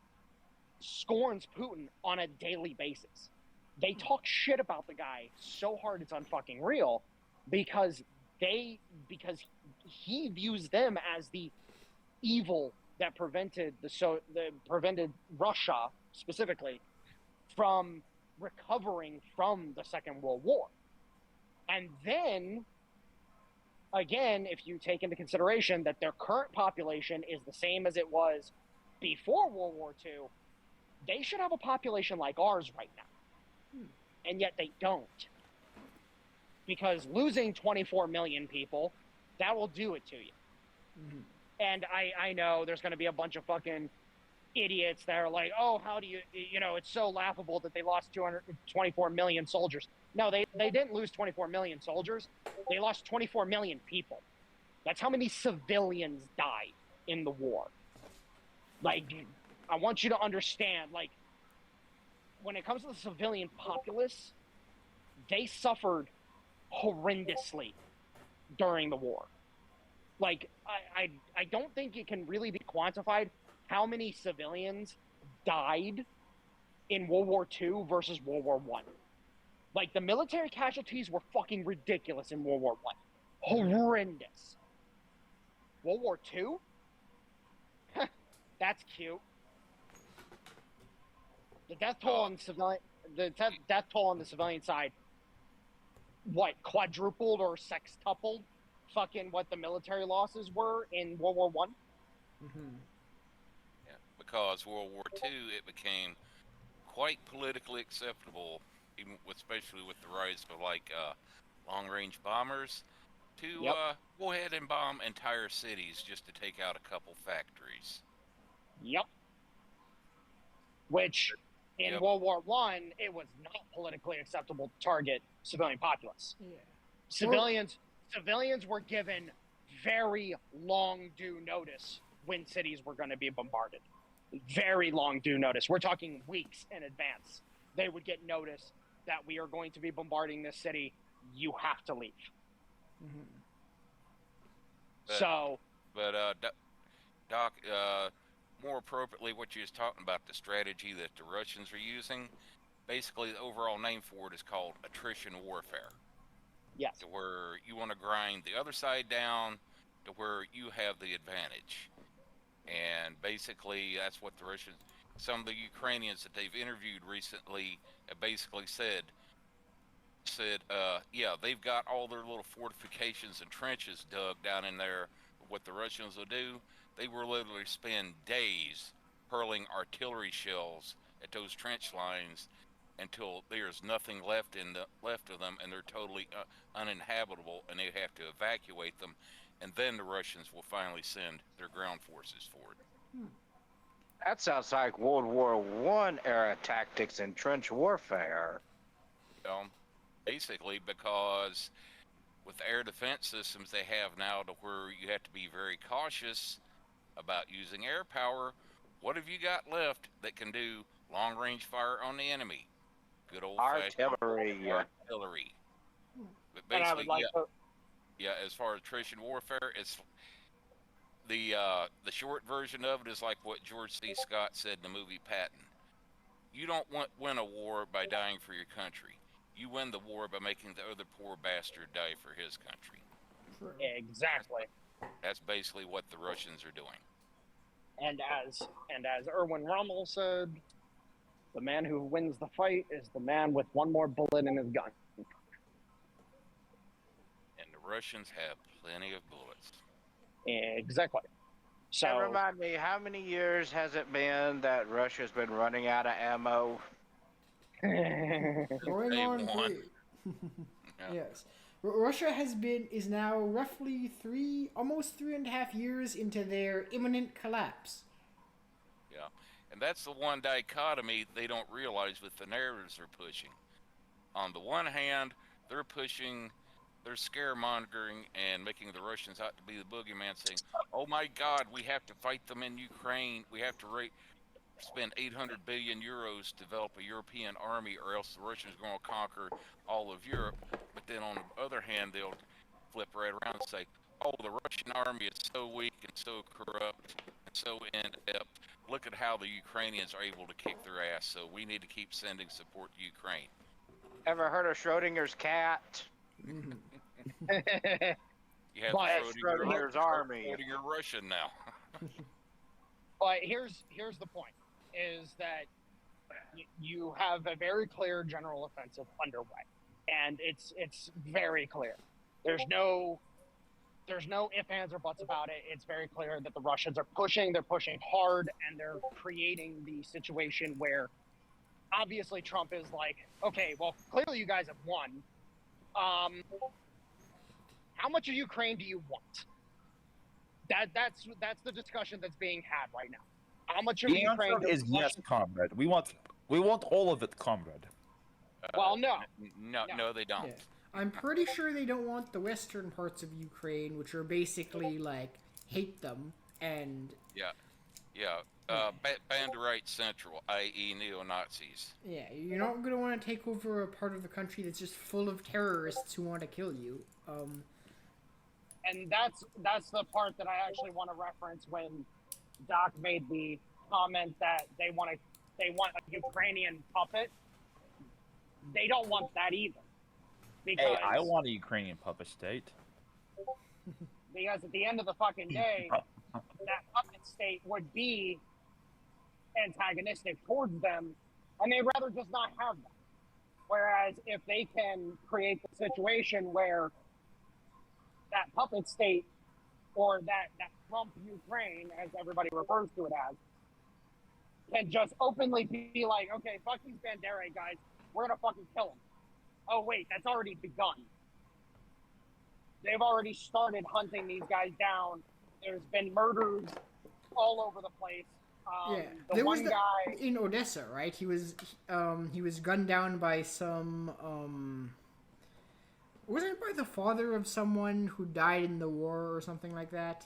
scorns Putin on a daily basis. They talk shit about the guy so hard it's unfucking real because he views them as the evil that prevented prevented Russia specifically from recovering from the Second World War. And then again, if you take into consideration that their current population is the same as it was before World War II, they should have a population like ours right now. And yet they don't. Because losing 24 million people, that will do it to you. And I know there's going to be a bunch of fucking idiots that are like, oh, how do you, it's so laughable that they lost 224 million soldiers. No, they didn't lose 24 million soldiers. They lost 24 million people. That's how many civilians died in the war. Like, I want you to understand, like, when it comes to the civilian populace, they suffered horrendously during the war. Like, I don't think it can really be quantified how many civilians died in World War II versus World War I. Like, the military casualties were fucking ridiculous in World War I. Horrendous. World War II? That's cute. The death toll on the civilian side, what, quadrupled or sextupled fucking what the military losses were in World War I? Yeah, because World War II, it became quite politically acceptable, especially with the rise of long-range bombers, to go ahead and bomb entire cities just to take out a couple factories. Yep. Which, in World War I, it was not politically acceptable to target civilian populace. Yeah. Civilians were given very long due notice when cities were going to be bombarded. Very long due notice. We're talking weeks in advance. They would get notice that we are going to be bombarding this city. You have to leave. But Doc, more appropriately, what you was talking about, the strategy that the Russians are using, basically the overall name for it is called attrition warfare. Yes. To where you want to grind the other side down to where you have the advantage. And basically, that's what the Russians, some of the Ukrainians that they've interviewed recently have basically said, yeah, they've got all their little fortifications and trenches dug down in there. What the Russians will do, they will literally spend days hurling artillery shells at those trench lines until there's nothing left of them, and they're totally uninhabitable, and they have to evacuate them. and then the Russians will finally send their ground forces forward. That sounds like World War One era tactics in trench warfare. Basically, because with the air defense systems they have now, to where you have to be very cautious about using air power, what have you got left that can do long-range fire on the enemy? Good old-fashioned Artillery. artillery. But And I would basically, like to. yeah, as far as attrition warfare, it's the short version of it is like what George C. Scott said in the movie Patton. You don't win a war by dying for your country. You win the war by making the other poor bastard die for his country. Exactly. That's basically what the Russians are doing. And as Erwin Rommel said, the man who wins the fight is the man with one more bullet in his gun. And the Russians have plenty of bullets. Exactly. So And remind me, how many years has it been that Russia's been running out of ammo? Going Day on one. three. Yeah. Yes. Russia is now roughly almost 3.5 years into their imminent collapse. Yeah. And that's the one dichotomy they don't realize with the narratives they're pushing. On the one hand, they're scaremongering and making the Russians out to be the boogeyman, saying, oh my God, we have to fight them in Ukraine. We have to spend 800 billion euros to develop a European army, or else the Russians are going to conquer all of Europe. But then on the other hand, they'll flip right around and say, oh, the Russian army is so weak and so corrupt and so inept. Look at how the Ukrainians are able to kick their ass, so we need to keep sending support to Ukraine. Ever heard of Schrodinger's cat? You have But Schrodinger's army. Schrodinger Russian now. But here's the point: is that you have a very clear general offensive underway, and it's very clear. There's no ifs, ands, or buts about it. It's very clear that the Russians are pushing. They're pushing hard, and they're creating the situation where obviously Trump is like, okay, well, clearly you guys have won. How much of Ukraine do you want? That's the discussion that's being had right now. How much of The Ukraine answer does is yes, Russia- comrade. We want all of it, comrade. Well, no. No, they don't. Yeah. I'm pretty sure they don't want the western parts of Ukraine, which are basically like hate them and Yeah. Banderite Central, i.e. neo-Nazis. yeah, you're not gonna want to take over a part of the country that's just full of terrorists who want to kill you. And that's the part that I actually want to reference when Doc made the comment that they want a Ukrainian puppet. They don't want that either. Because, Hey, I want a Ukrainian puppet state. because at the end of the fucking day, that puppet state would be antagonistic towards them, and they'd rather just not have them. Whereas if they can create the situation where that puppet state, or that Trump Ukraine, as everybody refers to it as, can just openly be like, okay, fuck these Bandera guys, we're gonna fucking kill them. Oh wait, that's already begun. They've already started hunting these guys down. There's been murders all over the place. Yeah, The there one was guy. in Odessa, right? He was gunned down by some wasn't it by the father of someone who died in the war or something like that?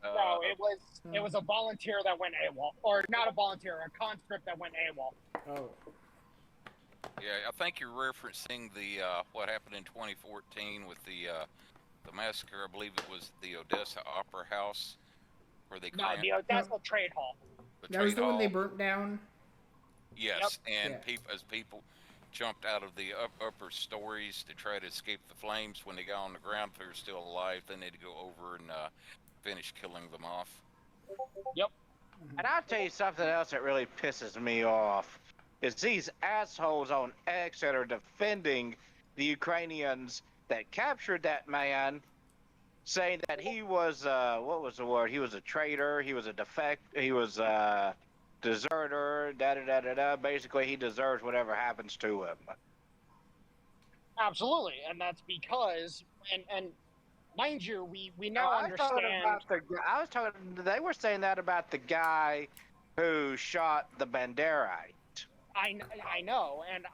No, it was a volunteer that went AWOL, or not a volunteer, a conscript that went AWOL. Oh. Yeah, I think you're referencing the what happened in 2014 with the massacre. I believe it was the Odessa Opera House, where they No, that's the trade hall. That was the one they burnt down. Yes, and Yeah. people jumped out of the upper stories to try to escape the flames. When they got on the ground, if they were still alive, then they'd go over and finish killing them off. Yep. And I'll tell you something else that really pisses me off is these assholes on X that are defending the Ukrainians that captured that man, saying that he was what was the word? He was a traitor. He was a he was a deserter. Da da da da da. Basically, he deserves whatever happens to him. Absolutely, and that's because, and mind you, we No, now I was talking understand. about I was talking. They were saying that about the guy who shot the Banderite. I know, and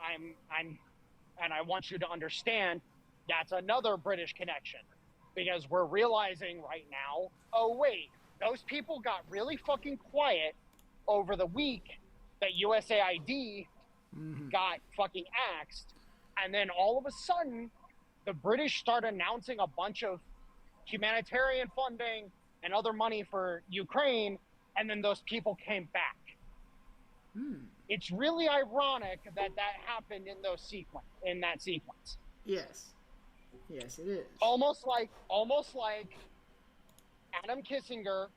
and I want you to understand that's another British connection, because we're realizing right now, oh wait, those people got really fucking quiet over the week that USAID got fucking axed, and then all of a sudden the British start announcing a bunch of humanitarian funding and other money for Ukraine, and then those people came back. It's really ironic that that happened in that sequence. Yes. Yes, it is. Almost like Adam Kissinger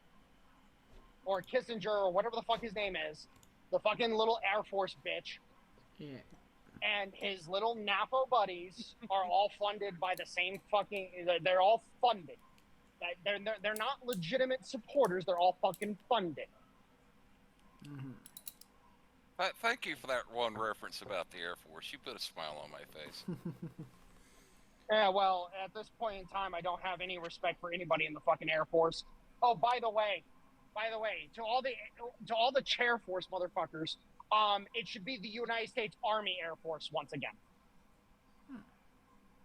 or Kissinger or whatever the fuck his name is, the fucking little Air Force bitch, Yeah. and his little Napo buddies are all funded by the same fucking. They're all funded. They're not legitimate supporters. They're all fucking funded. Thank you for that one reference about the Air Force. You put a smile on my face. Yeah, well, at this point in time, I don't have any respect for anybody in the fucking Air Force. Oh, by the way, to all the Chair Force motherfuckers, it should be the United States Army Air Force once again.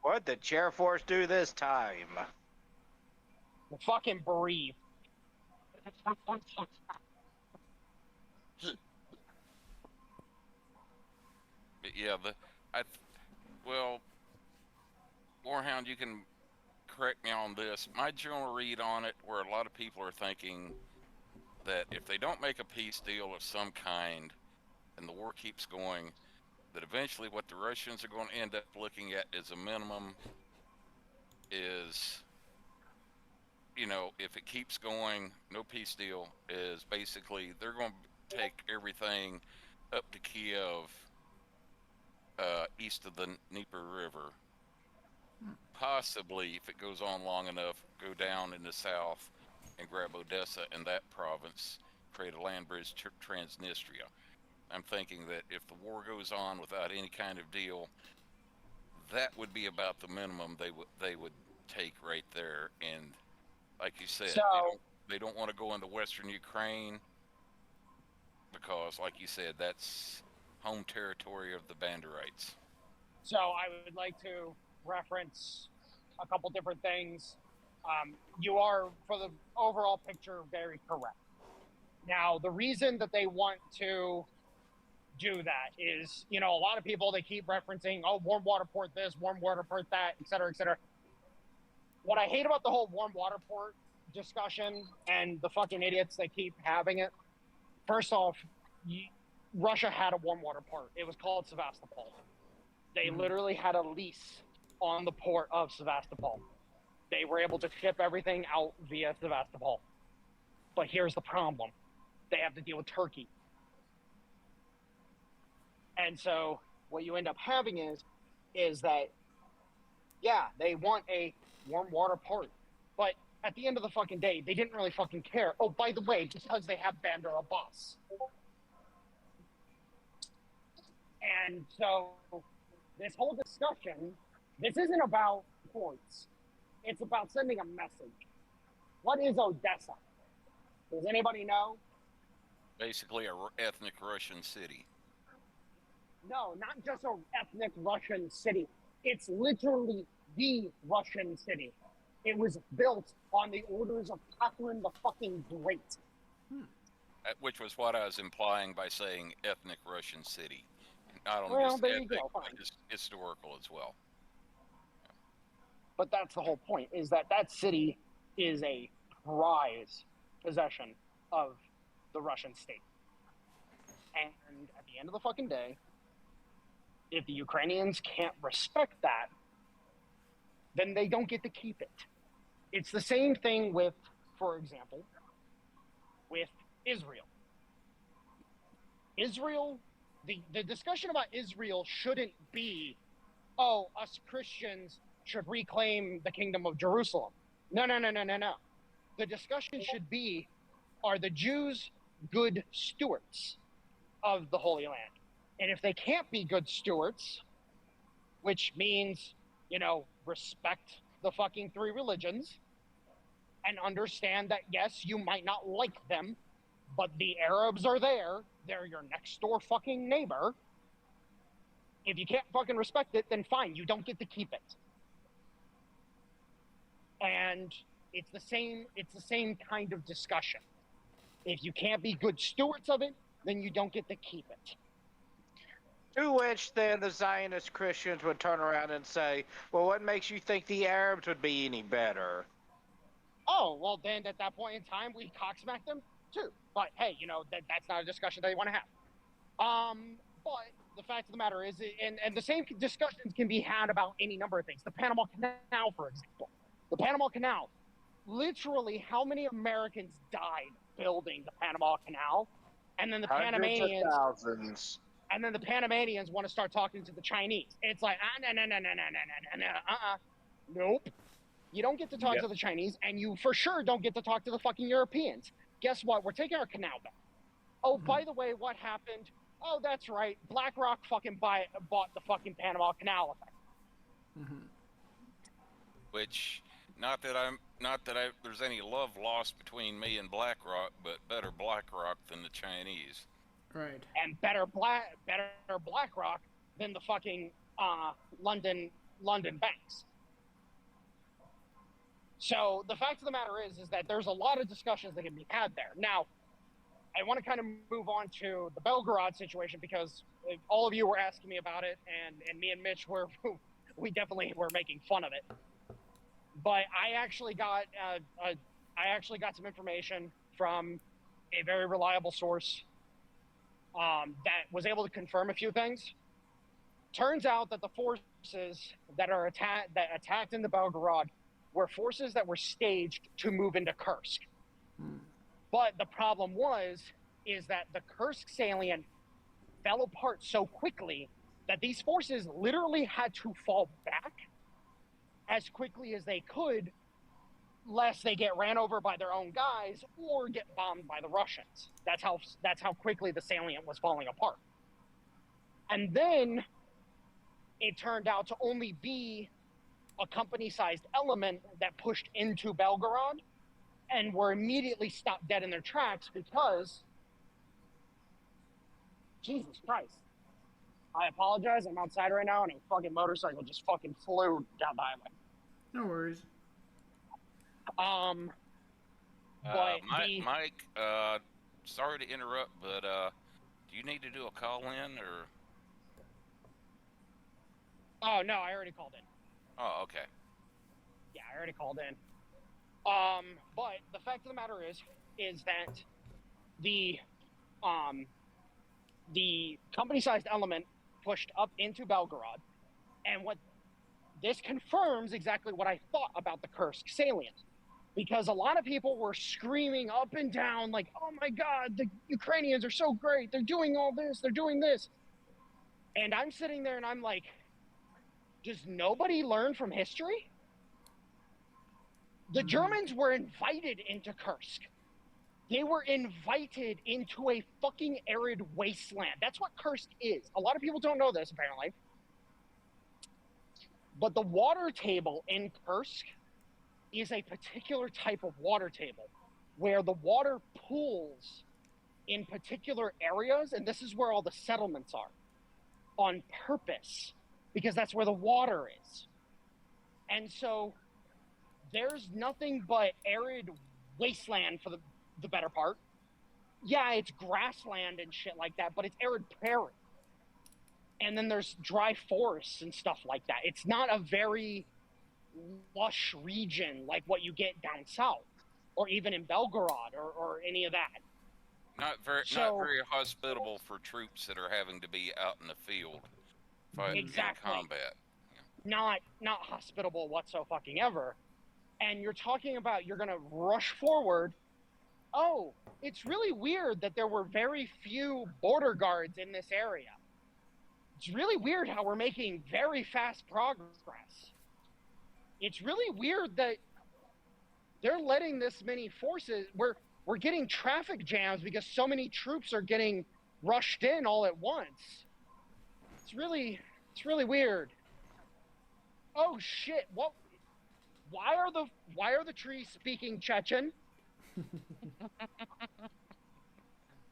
What did Chair Force do this time? The fucking bereaved. But yeah, well, Warhound, you can correct me on this. My general read on it, where a lot of people are thinking that if they don't make a peace deal of some kind and the war keeps going, that eventually what the Russians are going to end up looking at as a minimum is, if it keeps going, no peace deal, is basically they're going to take everything up to Kiev, east of the Dnieper River. Possibly, if it goes on long enough, go down in the south and grab Odessa and that province, create a land bridge to Transnistria. I'm thinking that if the war goes on without any kind of deal, that would be about the minimum they would take right there. And like you said, they don't want to go into Western Ukraine because, like you said, that's home territory of the Banderites. So I would like to reference a couple different things. You are, for the overall picture, very correct. Now, the reason that they want to do that is, a lot of people, they keep referencing, oh, warm water port this, warm water port that, et cetera, et cetera. What I hate about the whole warm water port discussion and the fucking idiots that keep having it, first off, Russia had a warm water port. It was called Sevastopol. They literally had a lease on the port of Sevastopol. They were able to ship everything out via Sevastopol. But here's the problem. They have to deal with Turkey. And so what you end up having is that, yeah, they want a warm water port. But at the end of the fucking day, they didn't really fucking care. Oh, by the way, because they have Bandar Abbas. And so this whole discussion, this isn't about ports. It's about sending a message. What is Odessa? Does anybody know? Basically, a ethnic Russian city. No, not just an ethnic Russian city. It's literally the Russian city. It was built on the orders of Catherine the fucking Great. Which was what I was implying by saying ethnic Russian city. Not only Well, just there you ethnic, go, but fine. just historical as well. But that's the whole point, is that city is a prized possession of the Russian state. And at the end of the fucking day, if the Ukrainians can't respect that, then they don't get to keep it. It's the same thing with, for example, with Israel. The discussion about Israel shouldn't be, oh, us Christians should reclaim the kingdom of Jerusalem. No. The discussion should be, are the Jews good stewards of the Holy Land? And if they can't be good stewards, which means, respect the fucking three religions and understand that, yes, you might not like them, but the Arabs are there. They're your next door fucking neighbor. If you can't fucking respect it, then fine, you don't get to keep it. And it's the same kind of discussion. If you can't be good stewards of it, then you don't get to keep it. To which then the Zionist Christians would turn around and say, well, what makes you think the Arabs would be any better? Oh, well, then at that point in time, we cocksmack them too. But hey, that's not a discussion they want to have. But the fact of the matter is, and the same discussions can be had about any number of things. The Panama Canal, for example. The Panama Canal. Literally, how many Americans died building the Panama Canal? And then the Panamanians... thousands. And then the Panamanians want to start talking to the Chinese. It's like, nope. You don't get to talk to the Chinese, and you for sure don't get to talk to the fucking Europeans. Guess what? We're taking our canal back. Oh, by the way, what happened? Oh, that's right. BlackRock fucking bought the fucking Panama Canal effect. Mm-hmm. Which, not that there's any love lost between me and BlackRock, but better BlackRock than the Chinese. Right. And better BlackRock than the fucking London banks. So the fact of the matter is that there's a lot of discussions that can be had there. Now, I want to kind of move on to the Belgorod situation because all of you were asking me about it, and me and Mitch we definitely were making fun of it. But I actually got some information from a very reliable source that was able to confirm a few things. Turns out that the forces that attacked into Belgorod were forces that were staged to move into Kursk. But the problem is that the Kursk salient fell apart so quickly that these forces literally had to fall back as quickly as they could, lest they get ran over by their own guys or get bombed by the Russians. That's how quickly the salient was falling apart. And then it turned out to only be a company-sized element that pushed into Belgorod and were immediately stopped dead in their tracks because, Jesus Christ. I apologize, I'm outside right now and a fucking motorcycle just fucking flew down the highway. No worries. But Mike, sorry to interrupt, but do you need to do a call-in or? Oh no, I already called in. Oh, okay. Yeah, I already called in. But the fact of the matter is that the company-sized element pushed up into Belgorod, and what this confirms exactly what I thought about the Kursk salient. Because a lot of people were screaming up and down like, oh my God, the Ukrainians are so great. They're doing all this. They're doing this. And I'm sitting there and I'm like, does nobody learn from history? The Germans were invited into Kursk. They were invited into a fucking arid wasteland. That's what Kursk is. A lot of people don't know this, apparently. But the water table in Kursk is a particular type of water table where the water pools in particular areas, and this is where all the settlements are, on purpose, because that's where the water is. And so there's nothing but arid wasteland for the better part. Yeah, it's grassland and shit like that, but it's arid prairie. And then there's dry forests and stuff like that. It's not a very lush region like what you get down south, or even in Belgorod or any of that. Not very hospitable for troops that are having to be out in the field fighting in combat. Not hospitable whatsoever. And you're talking about you're going to rush forward. Oh, it's really weird that there were very few border guards in this area. It's really weird how we're making very fast progress. It's really weird that they're letting this many forces. We're getting traffic jams because so many troops are getting rushed in all at once. It's really weird. Oh shit! What? why are the trees speaking Chechen?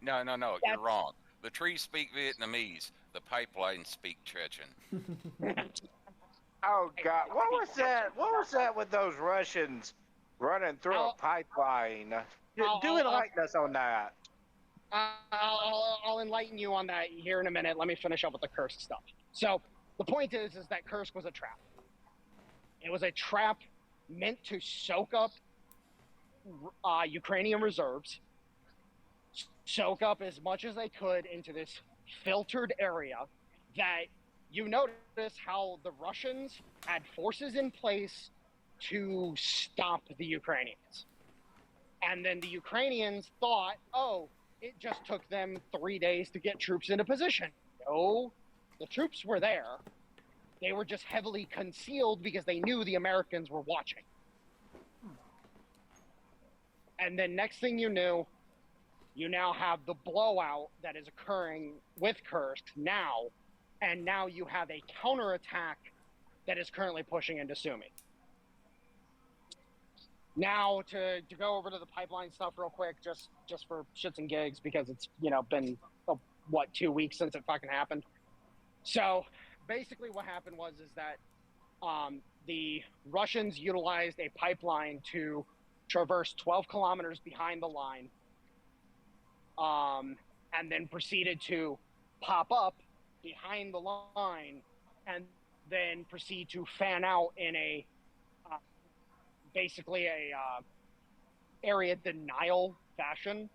No, you're That's- wrong. The trees speak Vietnamese. The pipelines speak Chechen. Oh God, what was that? What was that with those Russians running through a pipeline? Do enlighten us on that. I'll enlighten you on that here in a minute. Let me finish up with the Kursk stuff. So the point is that Kursk was a trap. It was a trap meant to soak up Ukrainian reserves, soak up as much as they could into this filtered area that you notice how the Russians had forces in place to stop the Ukrainians. And then the Ukrainians thought, oh, it just took them 3 days to get troops into position. No, the troops were there. They were just heavily concealed because they knew the Americans were watching. And then next thing you knew, you now have the blowout that is occurring with Kursk now, and now you have a counterattack that is currently pushing into Sumy. Now, to go over to the pipeline stuff real quick, just for shits and gigs, because it's, been, 2 weeks since it fucking happened. So, basically what happened was that the Russians utilized a pipeline to traverse 12 kilometers behind the line, and then proceeded to pop up behind the line, and then proceed to fan out in a basically a area denial fashion,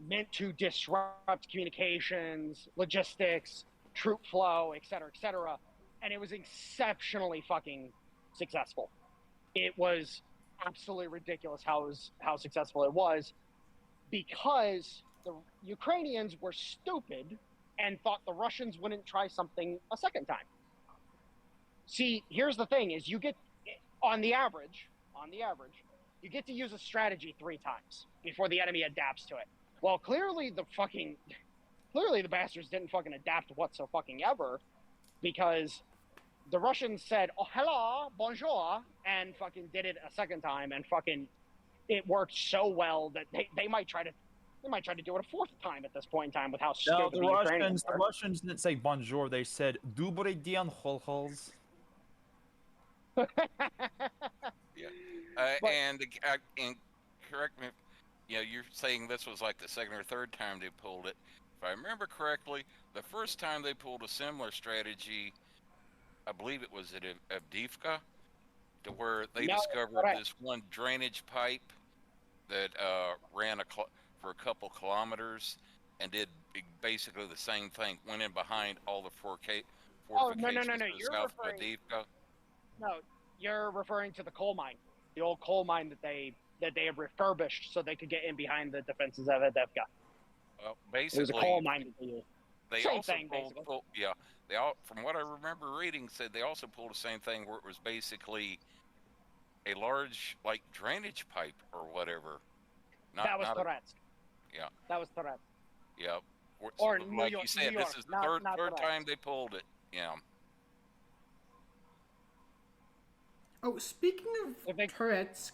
meant to disrupt communications, logistics, troop flow, etc., and it was exceptionally fucking successful. It was absolutely ridiculous how successful it was, because the Ukrainians were stupid and thought the Russians wouldn't try something a second time. See, here's the thing: is you get, on the average, you get to use a strategy 3 times before the enemy adapts to it. Well, clearly the bastards didn't fucking adapt whatsoever, because the Russians said, "Oh, hello, bonjour," and fucking did it a second time, and fucking it worked so well that they might try to do it a 4th time at this point in time with how stupid No, the Ukrainians the are. Russians didn't say bonjour. They said "Dobry dien, holhols." Yeah. But- and correct me, you're saying this was like the 2nd or 3rd time they pulled it. If I remember correctly, the first time they pulled a similar strategy, I believe it was at Avdiivka, to where they discovered this one drainage pipe that ran for a couple kilometers and did basically the same thing. Went in behind all the fortifications No. to the You're south of referring. Avdiivka. No, you're referring to the coal mine, the old coal mine that they had refurbished so they could get in behind the defenses of Avdiivka. Well, It was a basically, coal mine that they used. they Same also thing, basically. they all, from what I remember reading, said they also pulled the same thing where it was basically a large drainage pipe or whatever. That was Touretsk. Yeah. That was Touretsk. Yeah. Or like New York, you said, New York, this is the not third Touretsk. time they pulled it. Yeah. Oh, speaking I of think- Touretsk,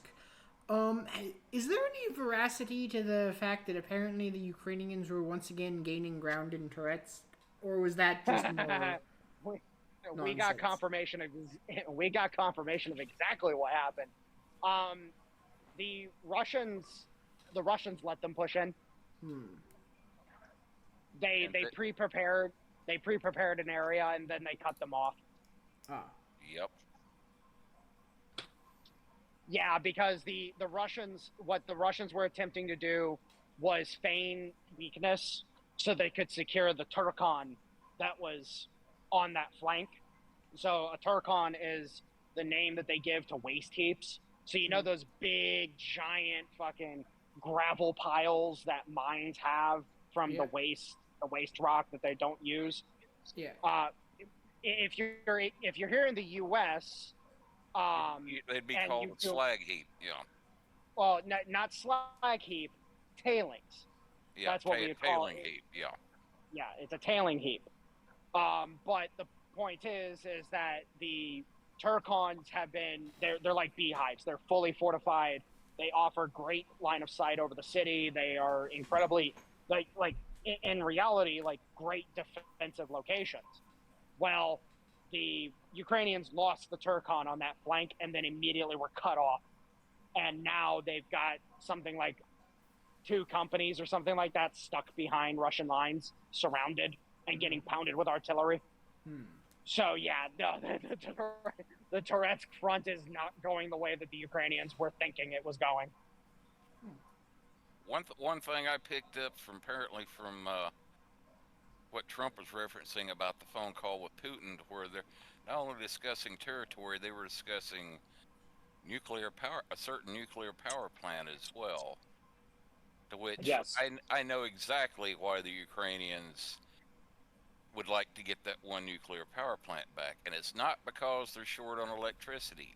is there any veracity to the fact that apparently the Ukrainians were once again gaining ground in Touretsk, or was that just more? we got confirmation of exactly what happened. The Russians let them push in. They pre-prepared an area, and then they cut them off. Ah. Yep. Yeah, because what the Russians were attempting to do was feign weakness so they could secure the Turkon that was on that flank. So a Turkon is the name that they give to waste heaps. So those big, giant fucking gravel piles that mines have from the waste rock that they don't use. Yeah. If you're here in the U.S., they'd be called a slag heap. Yeah. Well, not slag heap, tailings. Yeah. That's what we call it. Tailing heap. Yeah. Yeah, it's a tailing heap. But the point is that the Turkons have been they're like beehives. They're fully fortified. They offer great line of sight over the city. They are incredibly like in reality like great defensive locations. Well, the Ukrainians lost the Turkon on that flank and then immediately were cut off. And now they've got something like 2 companies or something like that stuck behind Russian lines, surrounded and getting pounded with artillery. So yeah, the Touretsk front is not going the way that the Ukrainians were thinking it was going. One thing I picked up from apparently from what Trump was referencing about the phone call with Putin, where they're not only discussing territory, they were discussing nuclear power, a certain nuclear power plant as well. To which Yes. I know exactly why the Ukrainians would like to get that one nuclear power plant back, and it's not because they're short on electricity.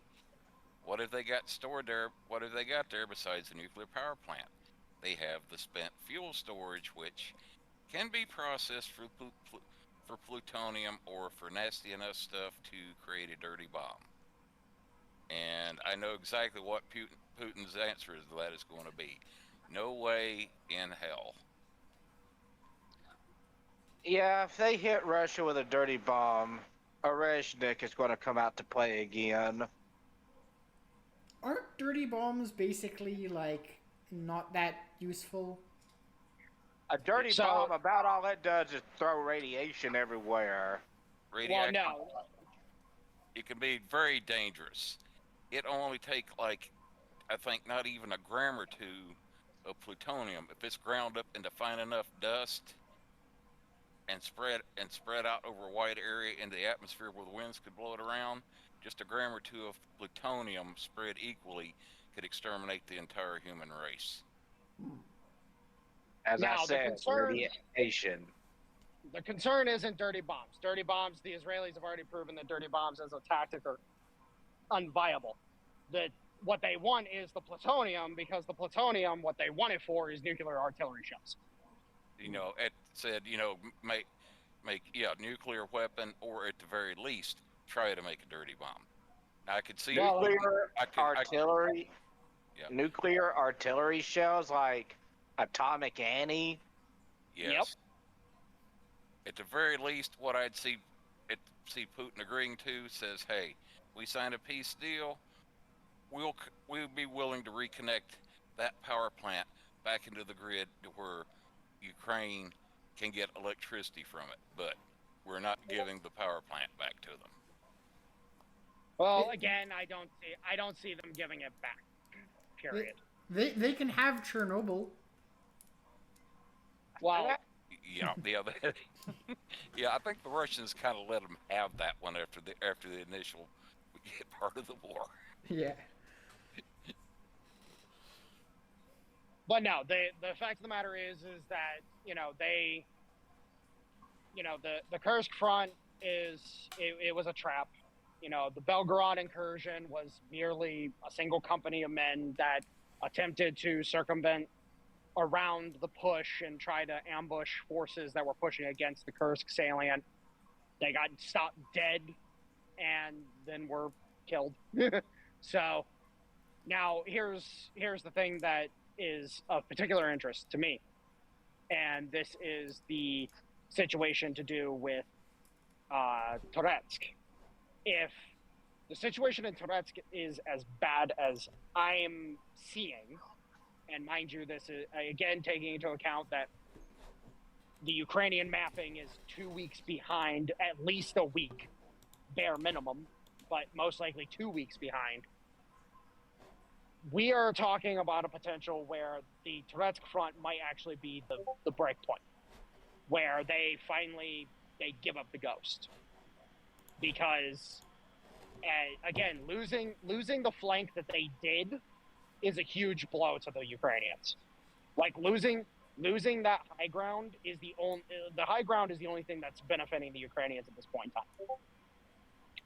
What have they got stored there? What have they got there besides the nuclear power plant? They have the spent fuel storage, which can be processed for plutonium or for nasty enough stuff to create a dirty bomb. And I know exactly what Putin's answer to that is going to be. No way in hell. Yeah, if they hit Russia with a dirty bomb, Oreshnik is going to come out to play again. Aren't dirty bombs basically like not that useful? A dirty bomb, about all it does is throw radiation everywhere. Well, no. It can be very dangerous. It only take like, I think not even a gram or 2 of plutonium. If it's ground up into fine enough dust and spread out over a wide area into the atmosphere where the winds could blow it around, just a gram or 2 of plutonium spread equally could exterminate the entire human race. As I said, radiation. The concern isn't dirty bombs. Dirty bombs, the Israelis have already proven that dirty bombs as a tactic are unviable. What they want is the plutonium, because the plutonium, what they want it for is nuclear artillery shells. You know, it said, you know, make nuclear weapon, or at the very least, try to make a dirty bomb. Now, I could see nuclear artillery. Nuclear artillery shells like Atomic Annie. Yes. Yep. At the very least, what I'd see Putin agreeing to says, hey, we signed a peace deal. We'll be willing to reconnect that power plant back into the grid to where Ukraine can get electricity from it, but we're not giving the power plant back to them. Well, again, I don't see them giving it back. Period. They can have Chernobyl. Well, yeah, yeah. I think the Russians kind of let them have that one after the initial part of the war. Yeah. But no, the fact of the matter is that the Kursk front it was a trap. The Belgorod incursion was merely a single company of men that attempted to circumvent around the push and try to ambush forces that were pushing against the Kursk salient. They got stopped dead and then were killed. So now here's the thing that is of particular interest to me, and this is the situation to do with Touretsk. If the situation in Touretsk is as bad as I'm seeing, and mind you, this is again taking into account that the Ukrainian mapping is 2 weeks behind, at least a week, bare minimum, but most likely 2 weeks behind. We are talking about a potential where the Touretsk front might actually be the break point, where they give up the ghost. Because, again, losing the flank that they did is a huge blow to the Ukrainians. Like losing that high ground is the only thing that's benefiting the Ukrainians at this point in time,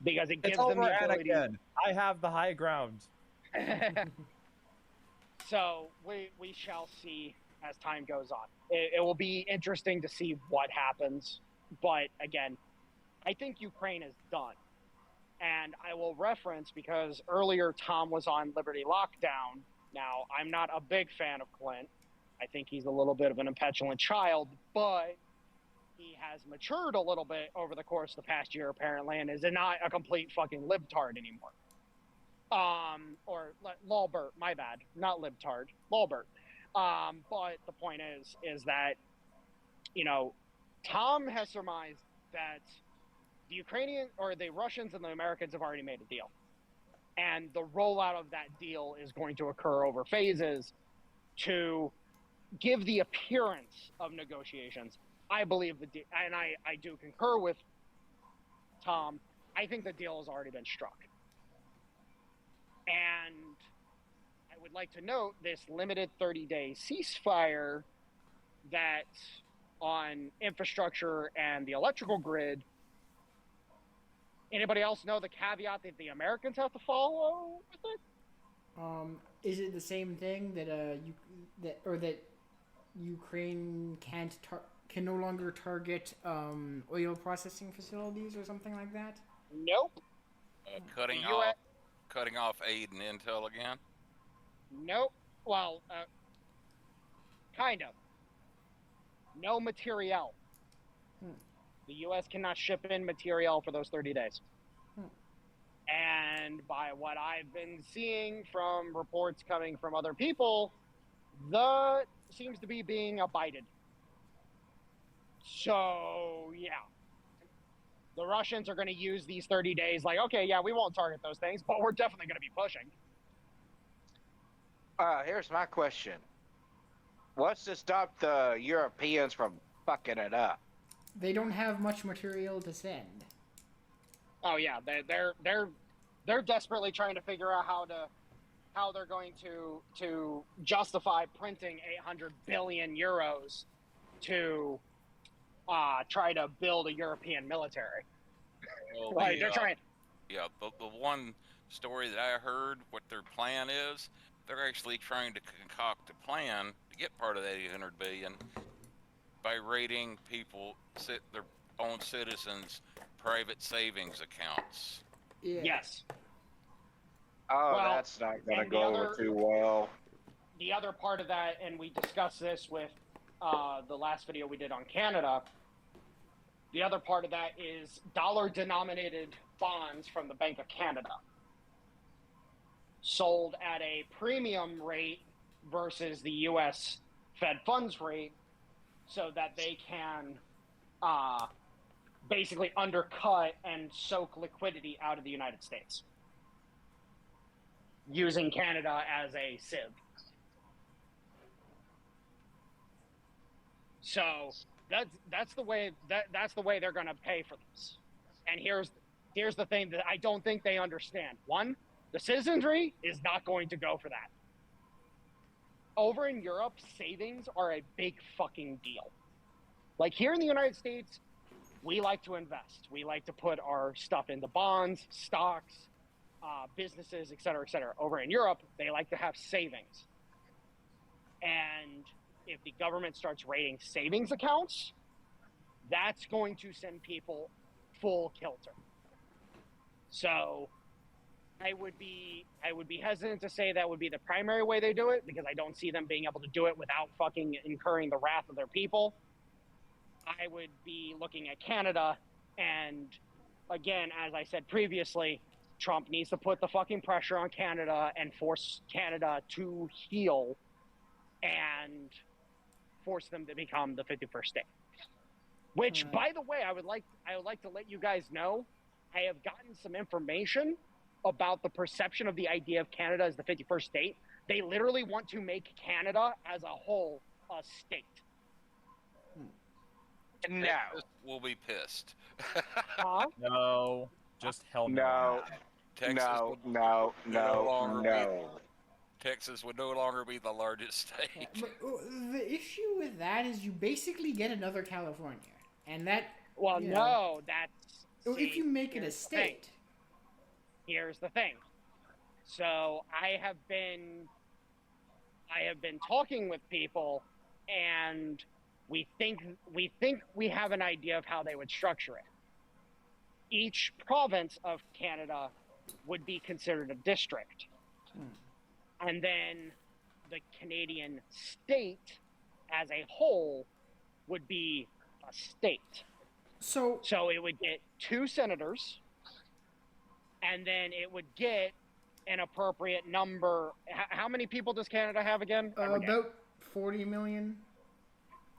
because it gives them the ability. I have the high ground. So we shall see as time goes on. It will be interesting to see what happens. But again, I think Ukraine is done. And I will reference, because earlier Tom was on Liberty Lockdown. Now, I'm not a big fan of Clint. I think he's a little bit of an petulant child, but he has matured a little bit over the course of the past year, apparently, and is not a complete fucking libtard anymore. Or lolbert, my bad, not libtard, lolbert. But the point is that, you know, Tom has surmised that the Ukrainian or the Russians and the Americans have already made a deal. And the rollout of that deal is going to occur over phases to give the appearance of negotiations. I believe and I do concur with Tom. I think the deal has already been struck. And I would like to note this limited 30-day ceasefire that on infrastructure and the electrical grid. Anybody else know the caveat that the Americans have to follow with it? Is it the same thing that that Ukraine can no longer target oil processing facilities or something like that? Nope. Cutting off aid and intel again? Nope. Well, kind of. No materiel. The U.S. cannot ship in materiel for those 30 days. And by what I've been seeing from reports coming from other people, that seems to be being abided. So, yeah. The Russians are going to use these 30 days like, okay, yeah, we won't target those things, but we're definitely going to be pushing. Here's my question. What's to stop the Europeans from fucking it up? They don't have much material to send. Oh yeah, they're desperately trying to figure out how they're going to justify printing 800 billion euros to try to build a European military. Well, Like they're trying. Yeah, the one story that I heard, what their plan is, they're actually trying to concoct a plan to get part of that 800 billion by raiding their own citizens' private savings accounts. Yeah. Yes. Oh, Well, that's not going to and go over too well. The other part of that, and we discussed this with the last video we did on Canada, the other part of that is dollar-denominated bonds from the Bank of Canada sold at a premium rate versus the U.S. Fed funds rate so that they can basically undercut and soak liquidity out of the United States using Canada as a sieve. So that's the way they're going to pay for this. And here's the thing that I don't think they understand. One, the citizenry is not going to go for that. Over in Europe, savings are a big fucking deal. Like here in the United States, we like to invest. We like to put our stuff into bonds, stocks, businesses, et cetera, et cetera. Over in Europe, they like to have savings. And if the government starts raiding savings accounts, that's going to send people full kilter. So I would be hesitant to say that would be the primary way they do it, because I don't see them being able to do it without fucking incurring the wrath of their people. I would be looking at Canada, and again, as I said previously, Trump needs to put the fucking pressure on Canada and force Canada to heal and force them to become the 51st state. Which, by the way, I would like to let you guys know, I have gotten some information about the perception of the idea of Canada as the 51st state. They literally want to make Canada as a whole a state. No. We'll be pissed. Huh? No. Just hell No. Texas No, would no, no longer no. Texas would no longer be the largest Yeah, state. but the issue with that is you basically get another California, and that. Well, you no, know, that's... if you make it a here's the state. thing. Here's the thing. So I have been talking with people, and we think we have an idea of how they would structure it. each province of Canada would be considered a district. And then the Canadian state as a whole would be a state. So it would get 2 senators, and then it would get an appropriate number. How many people does Canada have again? about 40 million.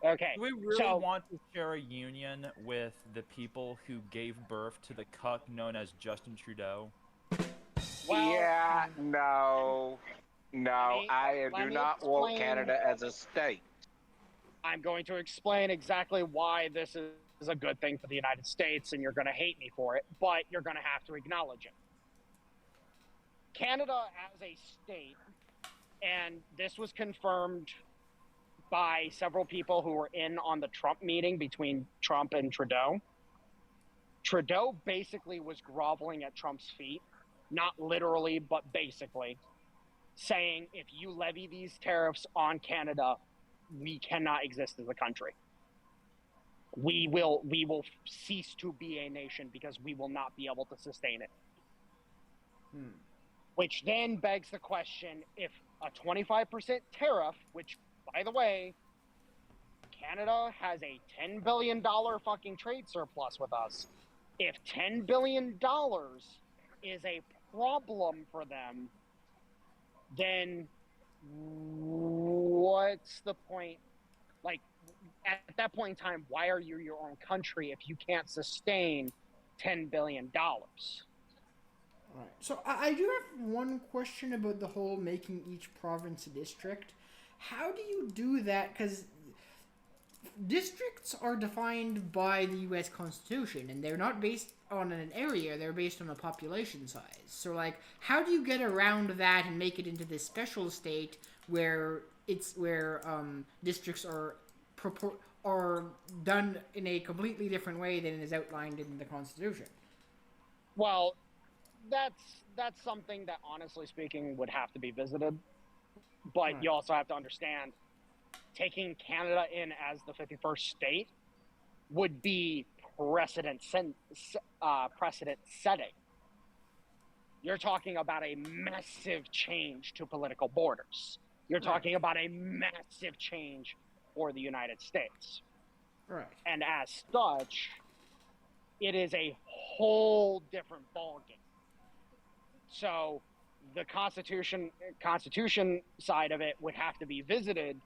Okay. Do we really want to share a union with the people who gave birth to the cuck known as Justin Trudeau? Well, yeah, no, I let do me not want explain. Canada as a state. I'm going to explain exactly why this is a good thing for the United States, and you're going to hate me for it, but you're going to have to acknowledge it. Canada as a state, and this was confirmed by several people who were in on the Trump meeting between Trump and Trudeau. Trudeau basically was groveling at Trump's feet, not literally, but basically, saying if you levy these tariffs on Canada, we cannot exist as a country. We will cease to be a nation because we will not be able to sustain it. Which then begs the question, if a 25% tariff, which, by the way, Canada has a $10 billion fucking trade surplus with us. If $10 billion is a problem for them, then what's the point? Like, at that point in time, why are you your own country if you can't sustain $10 billion? Right. So I do have one question about the whole making each province a district. How do you do that? Because districts are defined by the U.S. Constitution, and they're not based on an area, they're based on a population size. So, like, how do you get around that and make it into this special state where districts are done in a completely different way than is outlined in the Constitution? Well, that's something that, honestly speaking, would have to be visited. But Right. You also have to understand, taking Canada in as the 51st state would be precedent setting. You're talking about a massive change to political borders. You're talking about a massive change for the United States. Right. And as such, it is a whole different ballgame. So the Constitution side of it would have to be visited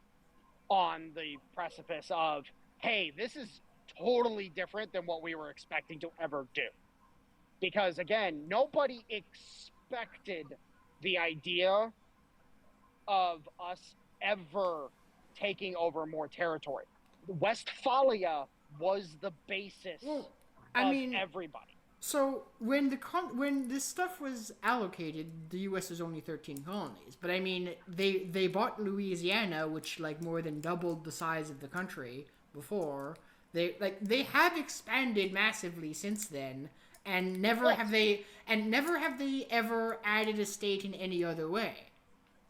on the precipice of, hey, this is totally different than what we were expecting to ever do. Because, again, nobody expected the idea of us ever taking over more territory. Westphalia was the basis of everybody. So when this stuff was allocated, the U.S. was only 13 colonies. But I mean, they bought Louisiana, which like more than doubled the size of the country before. They have expanded massively since then, and never have they ever added a state in any other way.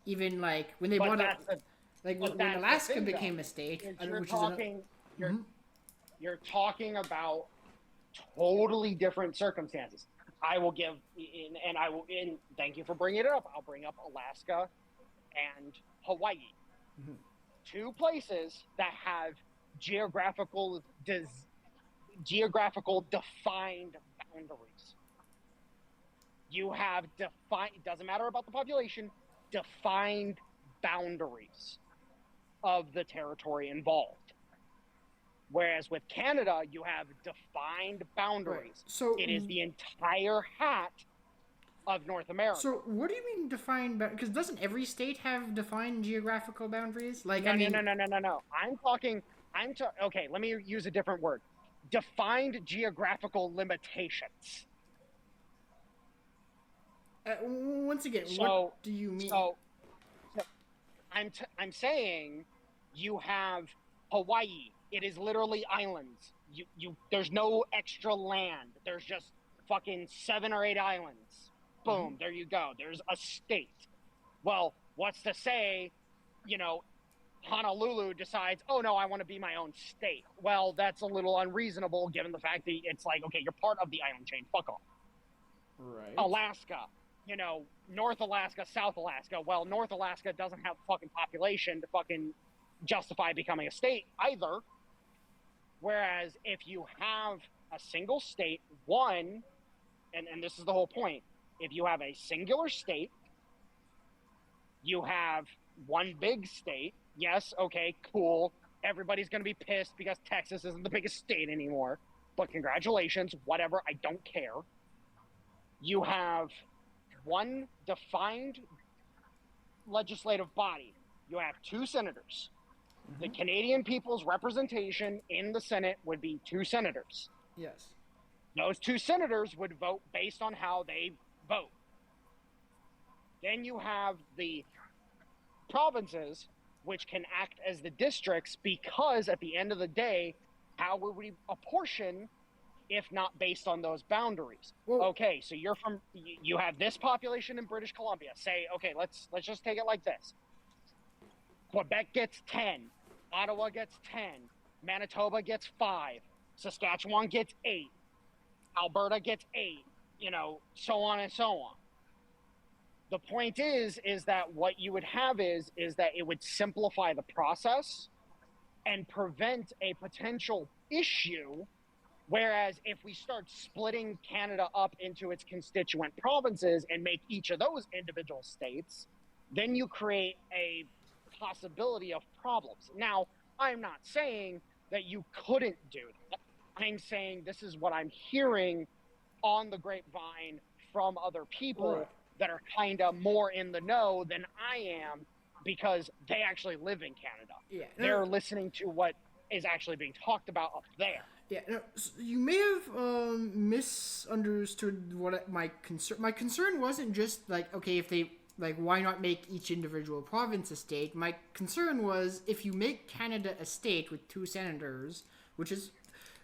Even like when they bought it, when Alaska became a state, you're talking about totally different circumstances. I will give, and thank you for bringing it up. I'll bring up Alaska and Hawaii, 2 places that have geographical defined boundaries. You have defined, it doesn't matter about the population, defined boundaries of the territory involved. Whereas with Canada, you have defined boundaries. Right. So it is the entire hat of North America. So what do you mean defined? Because doesn't every state have defined geographical boundaries? Like, no. Okay, let me use a different word. Defined geographical limitations. Once again, what do you mean? So I'm saying you have Hawaii. It is literally islands. There's no extra land. There's just fucking 7 or 8 islands. Boom, there you go. There's a state. Well, what's to say, Honolulu decides, oh no, I want to be my own state. Well, that's a little unreasonable given the fact that it's like, okay, you're part of the island chain. Fuck off. Right. Alaska, North Alaska, South Alaska. Well, North Alaska doesn't have fucking population to fucking justify becoming a state either. Whereas if you have a single state, and this is the whole point, if you have a singular state, you have one big state. Yes, okay, cool. Everybody's going to be pissed because Texas isn't the biggest state anymore. But congratulations, whatever, I don't care. You have one defined legislative body. You have 2 senators. The Canadian people's representation in the Senate would be 2 senators. Yes. Those 2 senators would vote based on how they vote. Then you have the provinces, which can act as the districts, because at the end of the day, how would we apportion if not based on those boundaries? Well, okay, so you have this population in British Columbia. Say, okay, let's just take it like this. Quebec gets 10, Ottawa gets 10, Manitoba gets 5, Saskatchewan gets 8, Alberta gets 8, so on and so on. The point is that what you would have is that it would simplify the process and prevent a potential issue. Whereas if we start splitting Canada up into its constituent provinces and make each of those individual states, then you create a possibility of problems. Now, I'm not saying that you couldn't do that. I'm saying this is what I'm hearing on the grapevine from other people that are kind of more in the know than I am, because they actually live in Canada. Yeah, they're listening to what is actually being talked about up there. Yeah, no, so you may have misunderstood what my concern. My concern wasn't just like, okay, if they why not make each individual province a state? My concern was if you make Canada a state with 2 senators, which is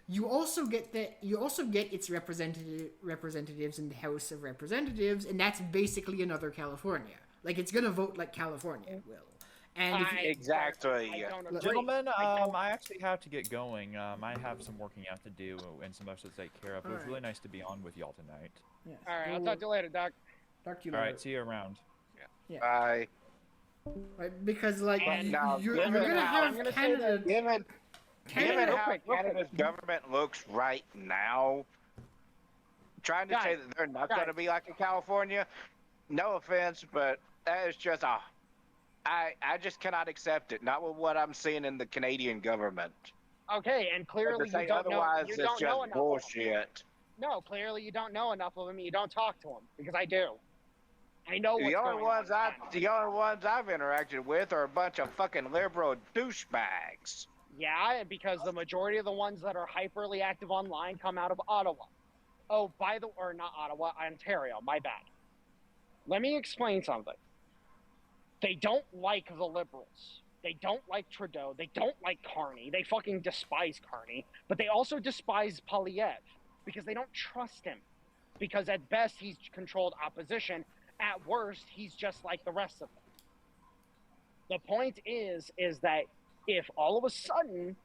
you also get its representatives in the House of Representatives, and that's basically another California. Like, it's gonna vote like California will. And Exactly. Gentlemen, I actually have to get going. I have some working out to do and some stuff to take care of. It was really nice to be on with y'all tonight. Yes. All right, I'll talk to you later, Doc. Talk to you All later. right, see you around. Yeah. Bye. Right, because like Now, you're given gonna how- have Canada. Given Canada. how Canada's government looks right now, trying to say that they're not going to be like in California, no offense, but that is just I just cannot accept it. Not with what I'm seeing in the Canadian government. Okay, and clearly To say you don't know. otherwise You is don't just know enough. bullshit. No, clearly you don't know enough of them. You don't talk to them, because I do. I know what's The only going ones on. the only ones I've interacted with are a bunch of fucking liberal douchebags. Yeah, because the majority of the ones that are hyperly active online come out of Ottawa. Oh, or not Ottawa, Ontario, my bad. Let me explain something. They don't like the Liberals. They don't like Trudeau. They don't like Carney. They fucking despise Carney. But they also despise Polyev because they don't trust him. Because at best, he's controlled opposition. At worst, he's just like the rest of them. The point is that if all of a sudden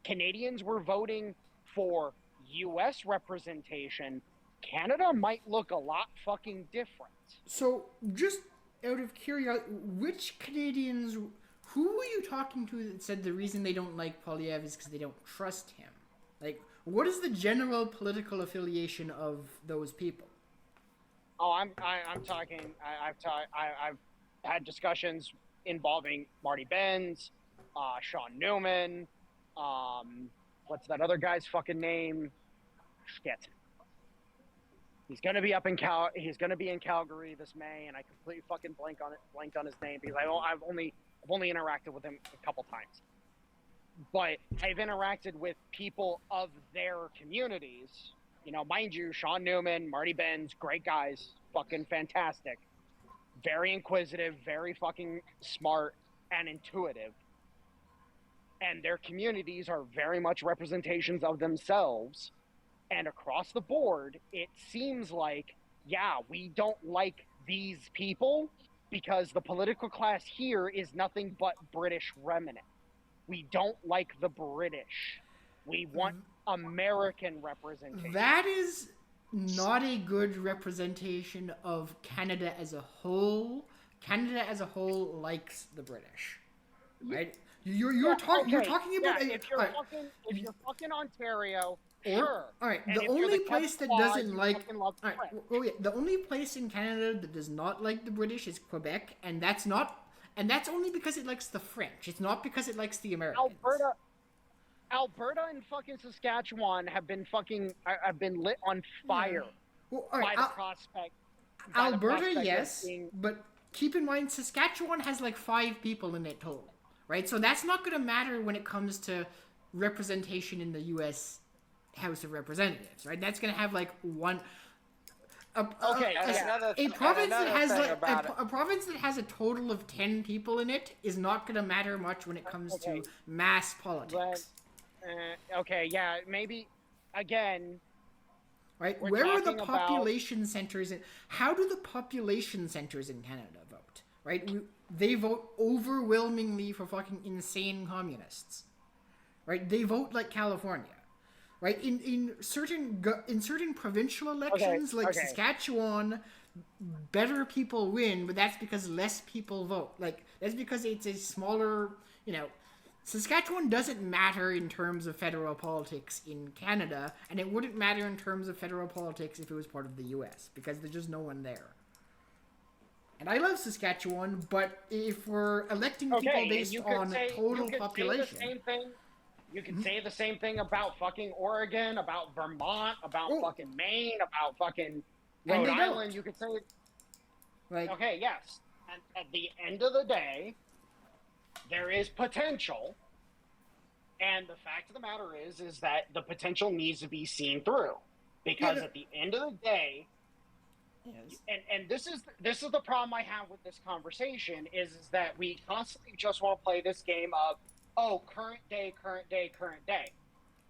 Canadians were voting for U.S. representation, Canada might look a lot fucking different. So, just out of curiosity, which Canadians, who were you talking to that said the reason they don't like Polyev is because they don't trust him? Like, what is the general political affiliation of those people? Oh, I'm talking. I've had discussions involving Marty Benz, Sean Newman, what's that other guy's fucking name? Shit. He's gonna be He's gonna be in Calgary this May, and I completely fucking blanked on his name because I've only interacted with him a couple times. But I've interacted with people of their communities. Mind you, Sean Newman, Marty Benz, great guys, fucking fantastic, very inquisitive, very fucking smart and intuitive. And their communities are very much representations of themselves. And across the board, it seems like, yeah, we don't like these people, because the political class here is nothing but British remnant. We don't like the British. We want American representation. That is not a good representation of Canada as a whole. Canada as a whole likes the British, right? You're talking about if you're fucking Ontario, sure. All right, And the if you're only the place that Quebecois, doesn't you like fucking love the French. the only place in Canada that does not like the British is Quebec, and that's only because it likes the French. It's not because it likes the Americans. Alberta and fucking Saskatchewan have been lit on fire Well, all right, by the prospect. Alberta, yes, but keep in mind Saskatchewan has like 5 people in it total, right? So that's not going to matter when it comes to representation in the U.S. House of Representatives, right? That's going to have like one. A province that has a total of 10 people in it is not going to matter much when it comes to mass politics. Maybe again. Right? Where are the population centers? How do the population centers in Canada vote? Right? They vote overwhelmingly for fucking insane communists. Right? They vote like California. Right? In certain provincial elections like Saskatchewan, better people win, but that's because less people vote. Like that's because it's a smaller, Saskatchewan doesn't matter in terms of federal politics in Canada, and it wouldn't matter in terms of federal politics if it was part of the U.S., because there's just no one there. And I love Saskatchewan, but if we're electing people based on total population... You can say the same thing about fucking Oregon, about Vermont, about fucking Maine, about fucking Rhode Island. You could say... yes. And at the end of the day... there is potential, and the fact of the matter is that the potential needs to be seen through, because at the end of the day, and this is the problem I have with this conversation is that we constantly just want to play this game of current day.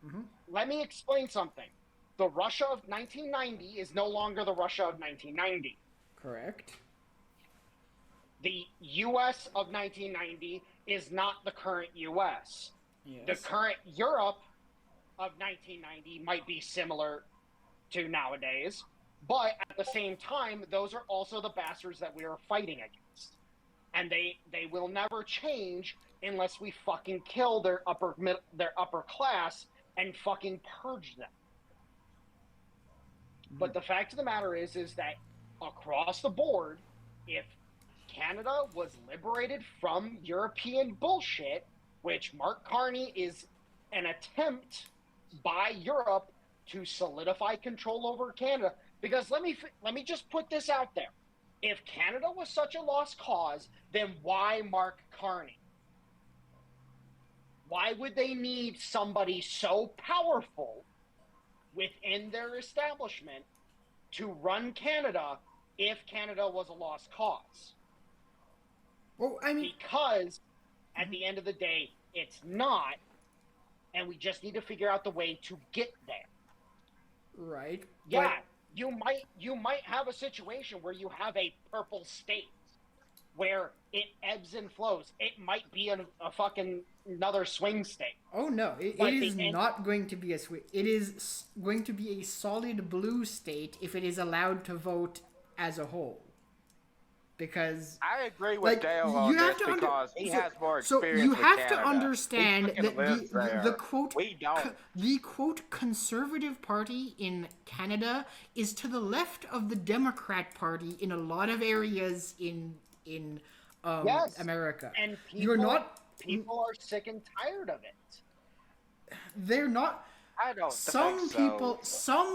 Mm-hmm. Let me explain something. The Russia of 1990 is no longer the Russia of 1990. Correct. The U.S. of 1990 is not the current U.S. Yes. The current Europe of 1990 might be similar to nowadays, but at the same time, those are also the bastards that we are fighting against. And they will never change unless we fucking kill their upper class and fucking purge them. Mm-hmm. But the fact of the matter is that across the board, if Canada was liberated from European bullshit, which Mark Carney is an attempt by Europe to solidify control over Canada. Because let me just put this out there. If Canada was such a lost cause, then why Mark Carney? Why would they need somebody so powerful within their establishment to run Canada if Canada was a lost cause? Well, I mean, because at the end of the day, it's not, and we just need to figure out the way to get there. Right. Yeah, but you might have a situation where you have a purple state where it ebbs and flows. It might be a fucking another swing state. Oh no, it is not going to be a swing. It is going to be a solid blue state if it is allowed to vote as a whole. Because I agree with Dale on this because he has more experience. So you have with to Canada. understand that the quote we don't. The quote conservative party in Canada is to the left of the Democrat Party in a lot of areas in America. And people are sick and tired of it. They're not. I don't. Some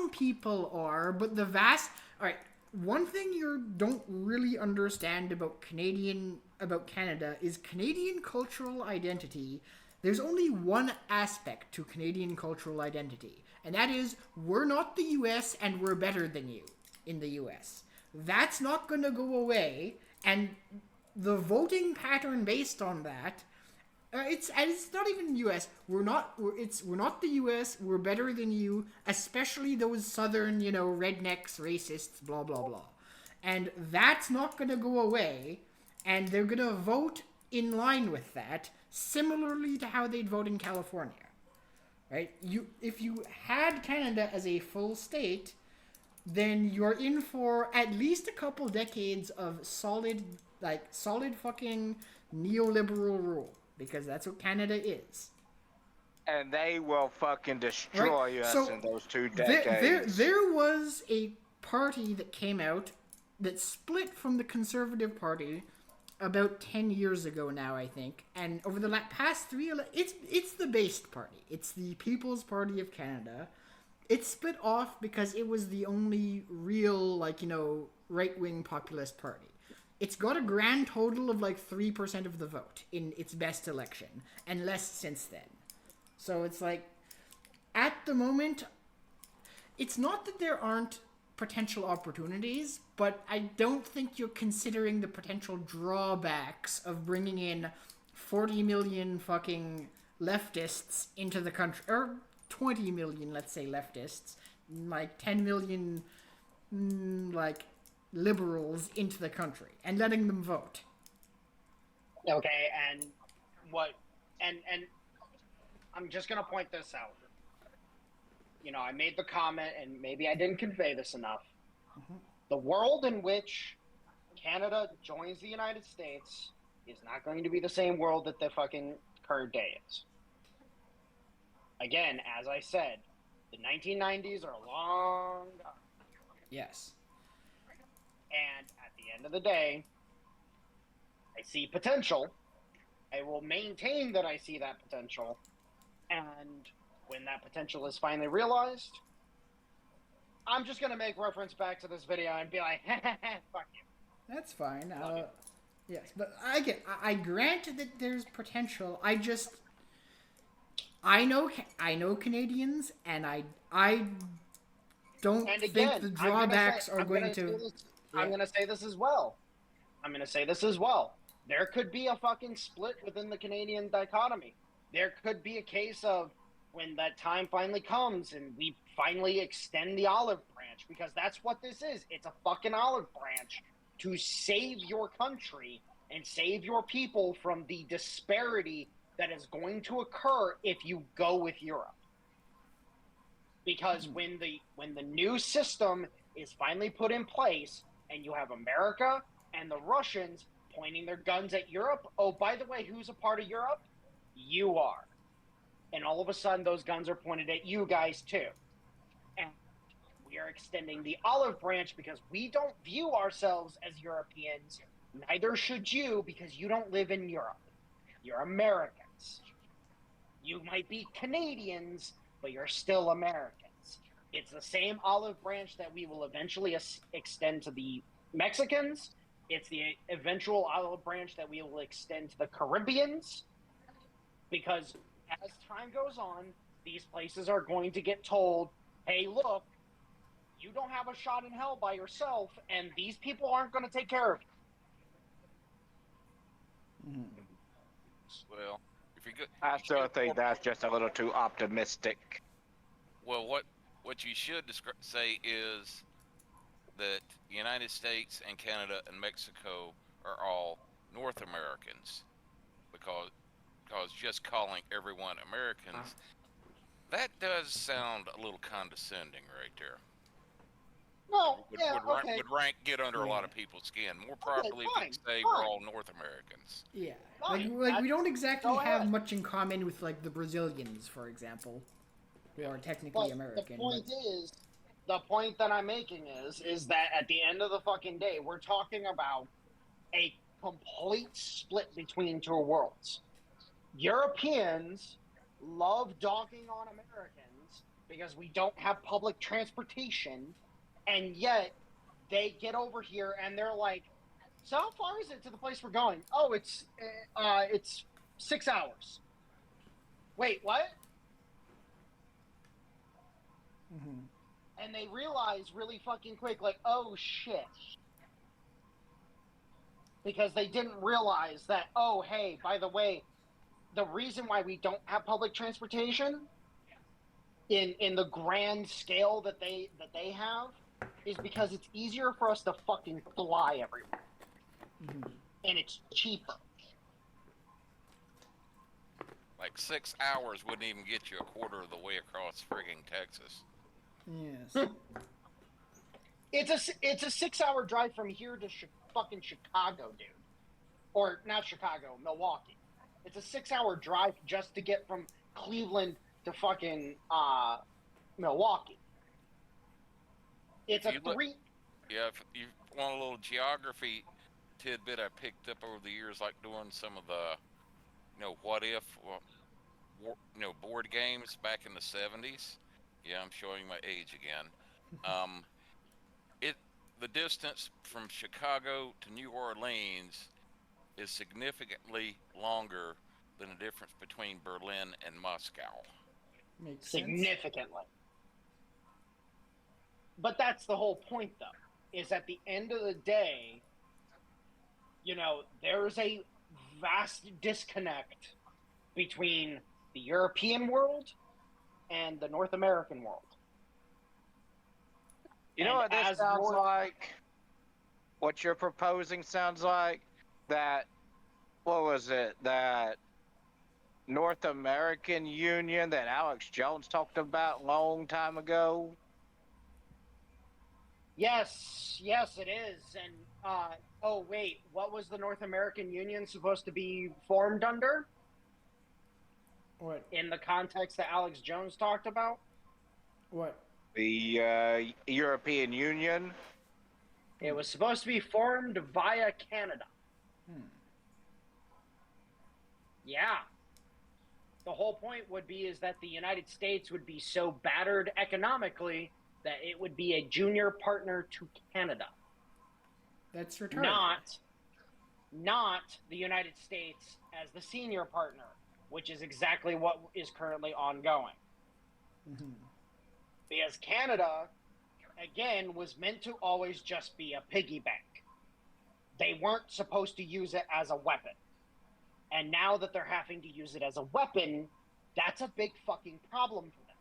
people are, but the vast. All right. One thing you don't really understand about Canada is Canadian cultural identity. There's only one aspect to Canadian cultural identity, and that is we're not the US and we're better than you in the US. That's not going to go away, and the voting pattern based on that, it's not even US. We're not the US. We're better than you, especially those southern, rednecks, racists, blah blah blah, and that's not going to go away. and they're gonna vote in line with that, similarly to how they'd vote in California. Right? If you had Canada as a full state, then you're in for at least a couple decades of solid fucking neoliberal rule, because that's what Canada is. And they will fucking destroy us So in those 2 decades. There was a party that came out that split from the Conservative Party about 10 years ago now, I think. And over the past it's the Based Party. It's the People's Party of Canada. It split off because it was the only real, right-wing populist party. It's got a grand total of 3% of the vote in its best election, and less since then. So it's at the moment, it's not that there aren't potential opportunities, but I don't think you're considering the potential drawbacks of bringing in 40 million fucking leftists into the country, or 20 million, let's say, leftists, 10 million, liberals into the country, and letting them vote. Okay, and I'm just going to point this out. I made the comment, and maybe I didn't convey this enough. Mm-hmm. The world in which Canada joins the United States is not going to be the same world that the fucking current day is. Again, as I said, the 1990s are long gone. Yes. And at the end of the day, I see potential. I will maintain that I see that potential. And when that potential is finally realized, I'm just going to make reference back to this video and be like, fuck you. That's fine. Yes, but I grant that there's potential. I know Canadians, and I don't think the drawbacks are going to... I'm going to say this as well. There could be a fucking split within the Canadian dichotomy. There could be a case of when that time finally comes and we finally extend the olive branch, because that's what this is. It's a fucking olive branch to save your country and save your people from the disparity that is going to occur if you go with Europe. Because when the new system is finally put in place and you have America and the Russians pointing their guns at Europe, oh, by the way, who's a part of Europe? You are. And all of a sudden, those guns are pointed at you guys, too. And we are extending the olive branch because we don't view ourselves as Europeans. Neither should you, because you don't live in Europe. You're Americans. You might be Canadians, but you're still Americans. It's the same olive branch that we will eventually extend to the Mexicans. It's the eventual olive branch that we will extend to the Caribbeans. Because as time goes on, these places are going to get told, hey, look, you don't have a shot in hell by yourself, and these people aren't going to take care of you. Well, if you go, I still think that's just a little too optimistic. Well, what you should say is that the United States and Canada and Mexico are all North Americans, because just calling everyone Americans, that does sound a little condescending right there. Well, would get under a lot of people's skin. More properly, we could say we're all North Americans. Yeah, we don't exactly have much in common with the Brazilians, for example, who are technically American. The point that I'm making is that at the end of the fucking day, we're talking about a complete split between two worlds. Europeans love dogging on Americans because we don't have public transportation, and yet they get over here and they're like, so how far is it to the place we're going? Oh, it's 6 hours. Wait, what? Mm-hmm. And they realize really fucking quick, oh shit. Because they didn't realize that, oh, hey, by the way, the reason why we don't have public transportation in the grand scale that they have is because it's easier for us to fucking fly everywhere. Mm-hmm. and it's cheaper. Like 6 hours wouldn't even get you a quarter of the way across frigging Texas. Yes. It's a 6-hour drive from here to fucking Chicago, dude. Or not Chicago, Milwaukee. It's a 6-hour drive just to get from Cleveland to fucking Milwaukee. It's a three. Yeah, if you want a little geography tidbit I picked up over the years, like doing some of the, what if, board games back in the 70s. Yeah, I'm showing my age again. The distance from Chicago to New Orleans is significantly longer than the difference between Berlin and Moscow. Makes sense. Significantly. But that's the whole point, though, is at the end of the day, there's a vast disconnect between the European world and the North American world. You know what this sounds like? What you're proposing sounds like? That North American Union that Alex Jones talked about a long time ago? Yes, it is. And, what was the North American Union supposed to be formed under? What? In the context that Alex Jones talked about? What? The European Union? It was supposed to be formed via Canada. Yeah. The whole point is that the United States would be so battered economically that it would be a junior partner to Canada. That's retarded. Not the United States as the senior partner, which is exactly what is currently ongoing. Mm-hmm. Because Canada, again, was meant to always just be a piggy bank. They weren't supposed to use it as a weapon. And now that they're having to use it as a weapon, that's a big fucking problem for them.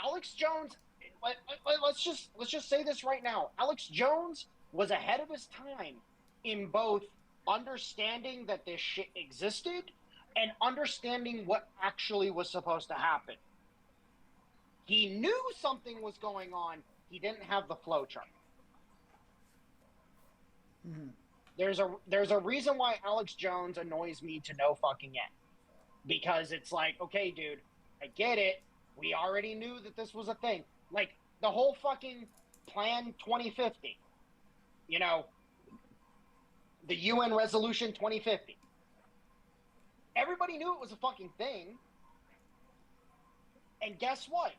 Alex Jones, let's just say this right now. Alex Jones was ahead of his time in both understanding that this shit existed and understanding what actually was supposed to happen. He knew something was going on. He didn't have the flowchart. Mm-hmm. There's a reason why Alex Jones annoys me to no fucking end. Because it's like, okay, dude, I get it. We already knew that this was a thing. Like, the whole fucking Plan 2050. The UN Resolution 2050. Everybody knew it was a fucking thing. And guess what?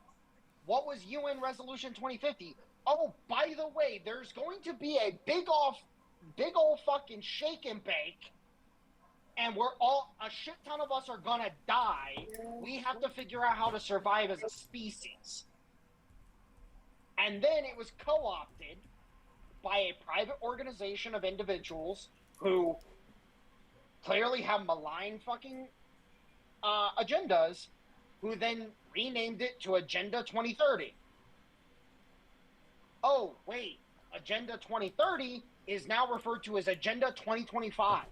What was UN Resolution 2050? Oh, by the way, there's going to be a big old fucking shake and bake, and a shit ton of us are gonna die. We have to figure out how to survive as a species. And then it was co-opted by a private organization of individuals who clearly have malign fucking agendas, who then renamed it to Agenda 2030. Oh, wait, Agenda 2030 is now referred to as Agenda 2025.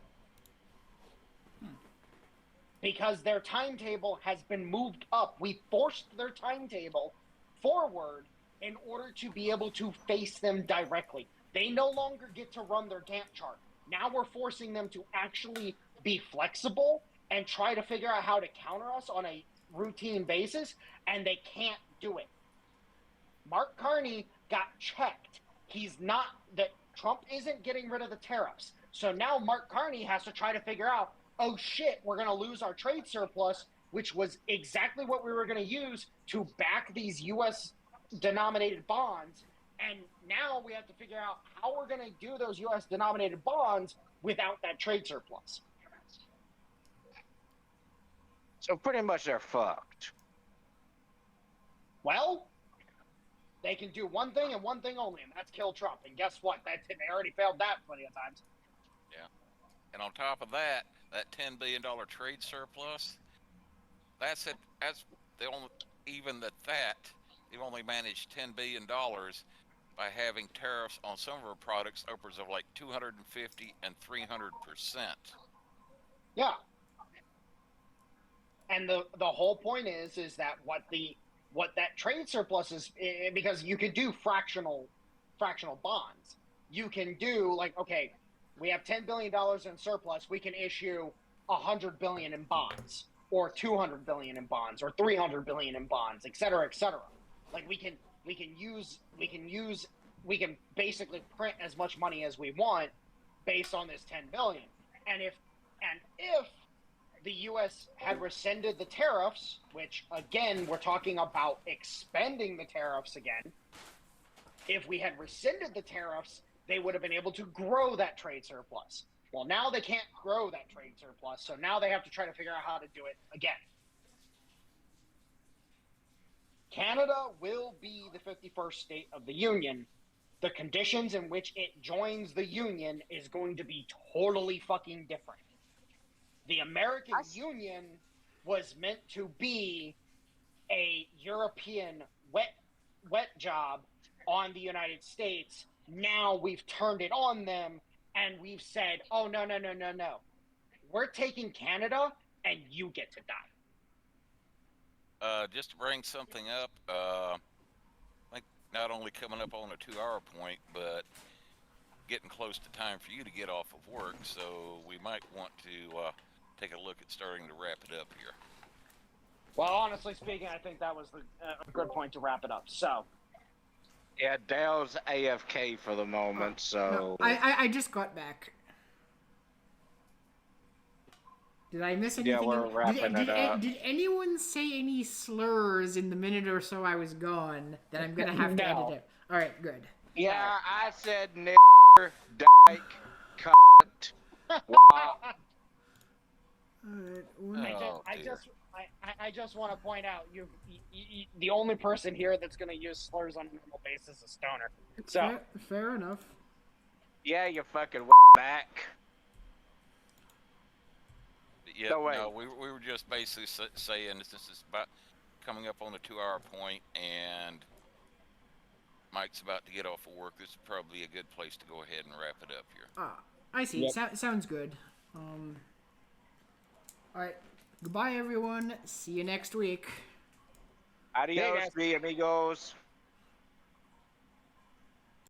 Because their timetable has been moved up. We forced their timetable forward in order to be able to face them directly. They no longer get to run their Gantt chart. Now we're forcing them to actually be flexible and try to figure out how to counter us on a routine basis, and they can't do it. Mark Carney got checked. Trump isn't getting rid of the tariffs. So now Mark Carney has to try to figure out, oh shit, we're going to lose our trade surplus, which was exactly what we were going to use to back these U.S. denominated bonds. And now we have to figure out how we're going to do those U.S. denominated bonds without that trade surplus. So pretty much they're fucked. Well, they can do one thing and one thing only, and that's kill Trump. And guess what? They already failed that plenty of times. Yeah. And on top of that, that $10 billion trade surplus, they've only managed $10 billion by having tariffs on some of our products upwards of like 250 and 300%. Yeah. And the whole point is that what that trade surplus is, because you could do fractional bonds. You can do like, okay, we have $10 billion in surplus, we can issue 100 billion in bonds, or 200 billion in bonds, or 300 billion in bonds, et cetera, et cetera. Like we can basically print as much money as we want based on this 10 billion. And if the U.S. had rescinded the tariffs, which again we're talking about expending the tariffs again, if we had rescinded the tariffs, they would have been able to grow that trade surplus. Well, now they can't grow that trade surplus, so now they have to try to figure out how to do it again. Canada will be the 51st state of the Union. The conditions in which it joins the Union is going to be totally fucking different. The American Union was meant to be a European wet job on the United States. Now we've turned it on them, and we've said, oh, no. We're taking Canada, and you get to die. Just to bring something up, I think not only coming up on a 2-hour point, but getting close to time for you to get off of work, so we might want to take a look at starting to wrap it up here. Well, honestly speaking, I think that was a good point to wrap it up. So, Yeah, Dale's AFK for the moment, so... No, I just got back. Did I miss anything? Yeah, we're wrapping it up. Did anyone say any slurs in the minute or so I was gone that I'm going to have to edit it? All right, good. Yeah, I said nigger, dyke, cunt, wow. I just want to point out, you the only person here that's going to use slurs on a normal basis is Stoner. So fair enough. Yeah, you fucking back. Yeah, no, we were just basically saying this is about coming up on the 2-hour point, and Mike's about to get off of work. This is probably a good place to go ahead and wrap it up here. I see. Yep. Sounds good. All right. Goodbye, everyone. See you next week. Adios, amigos.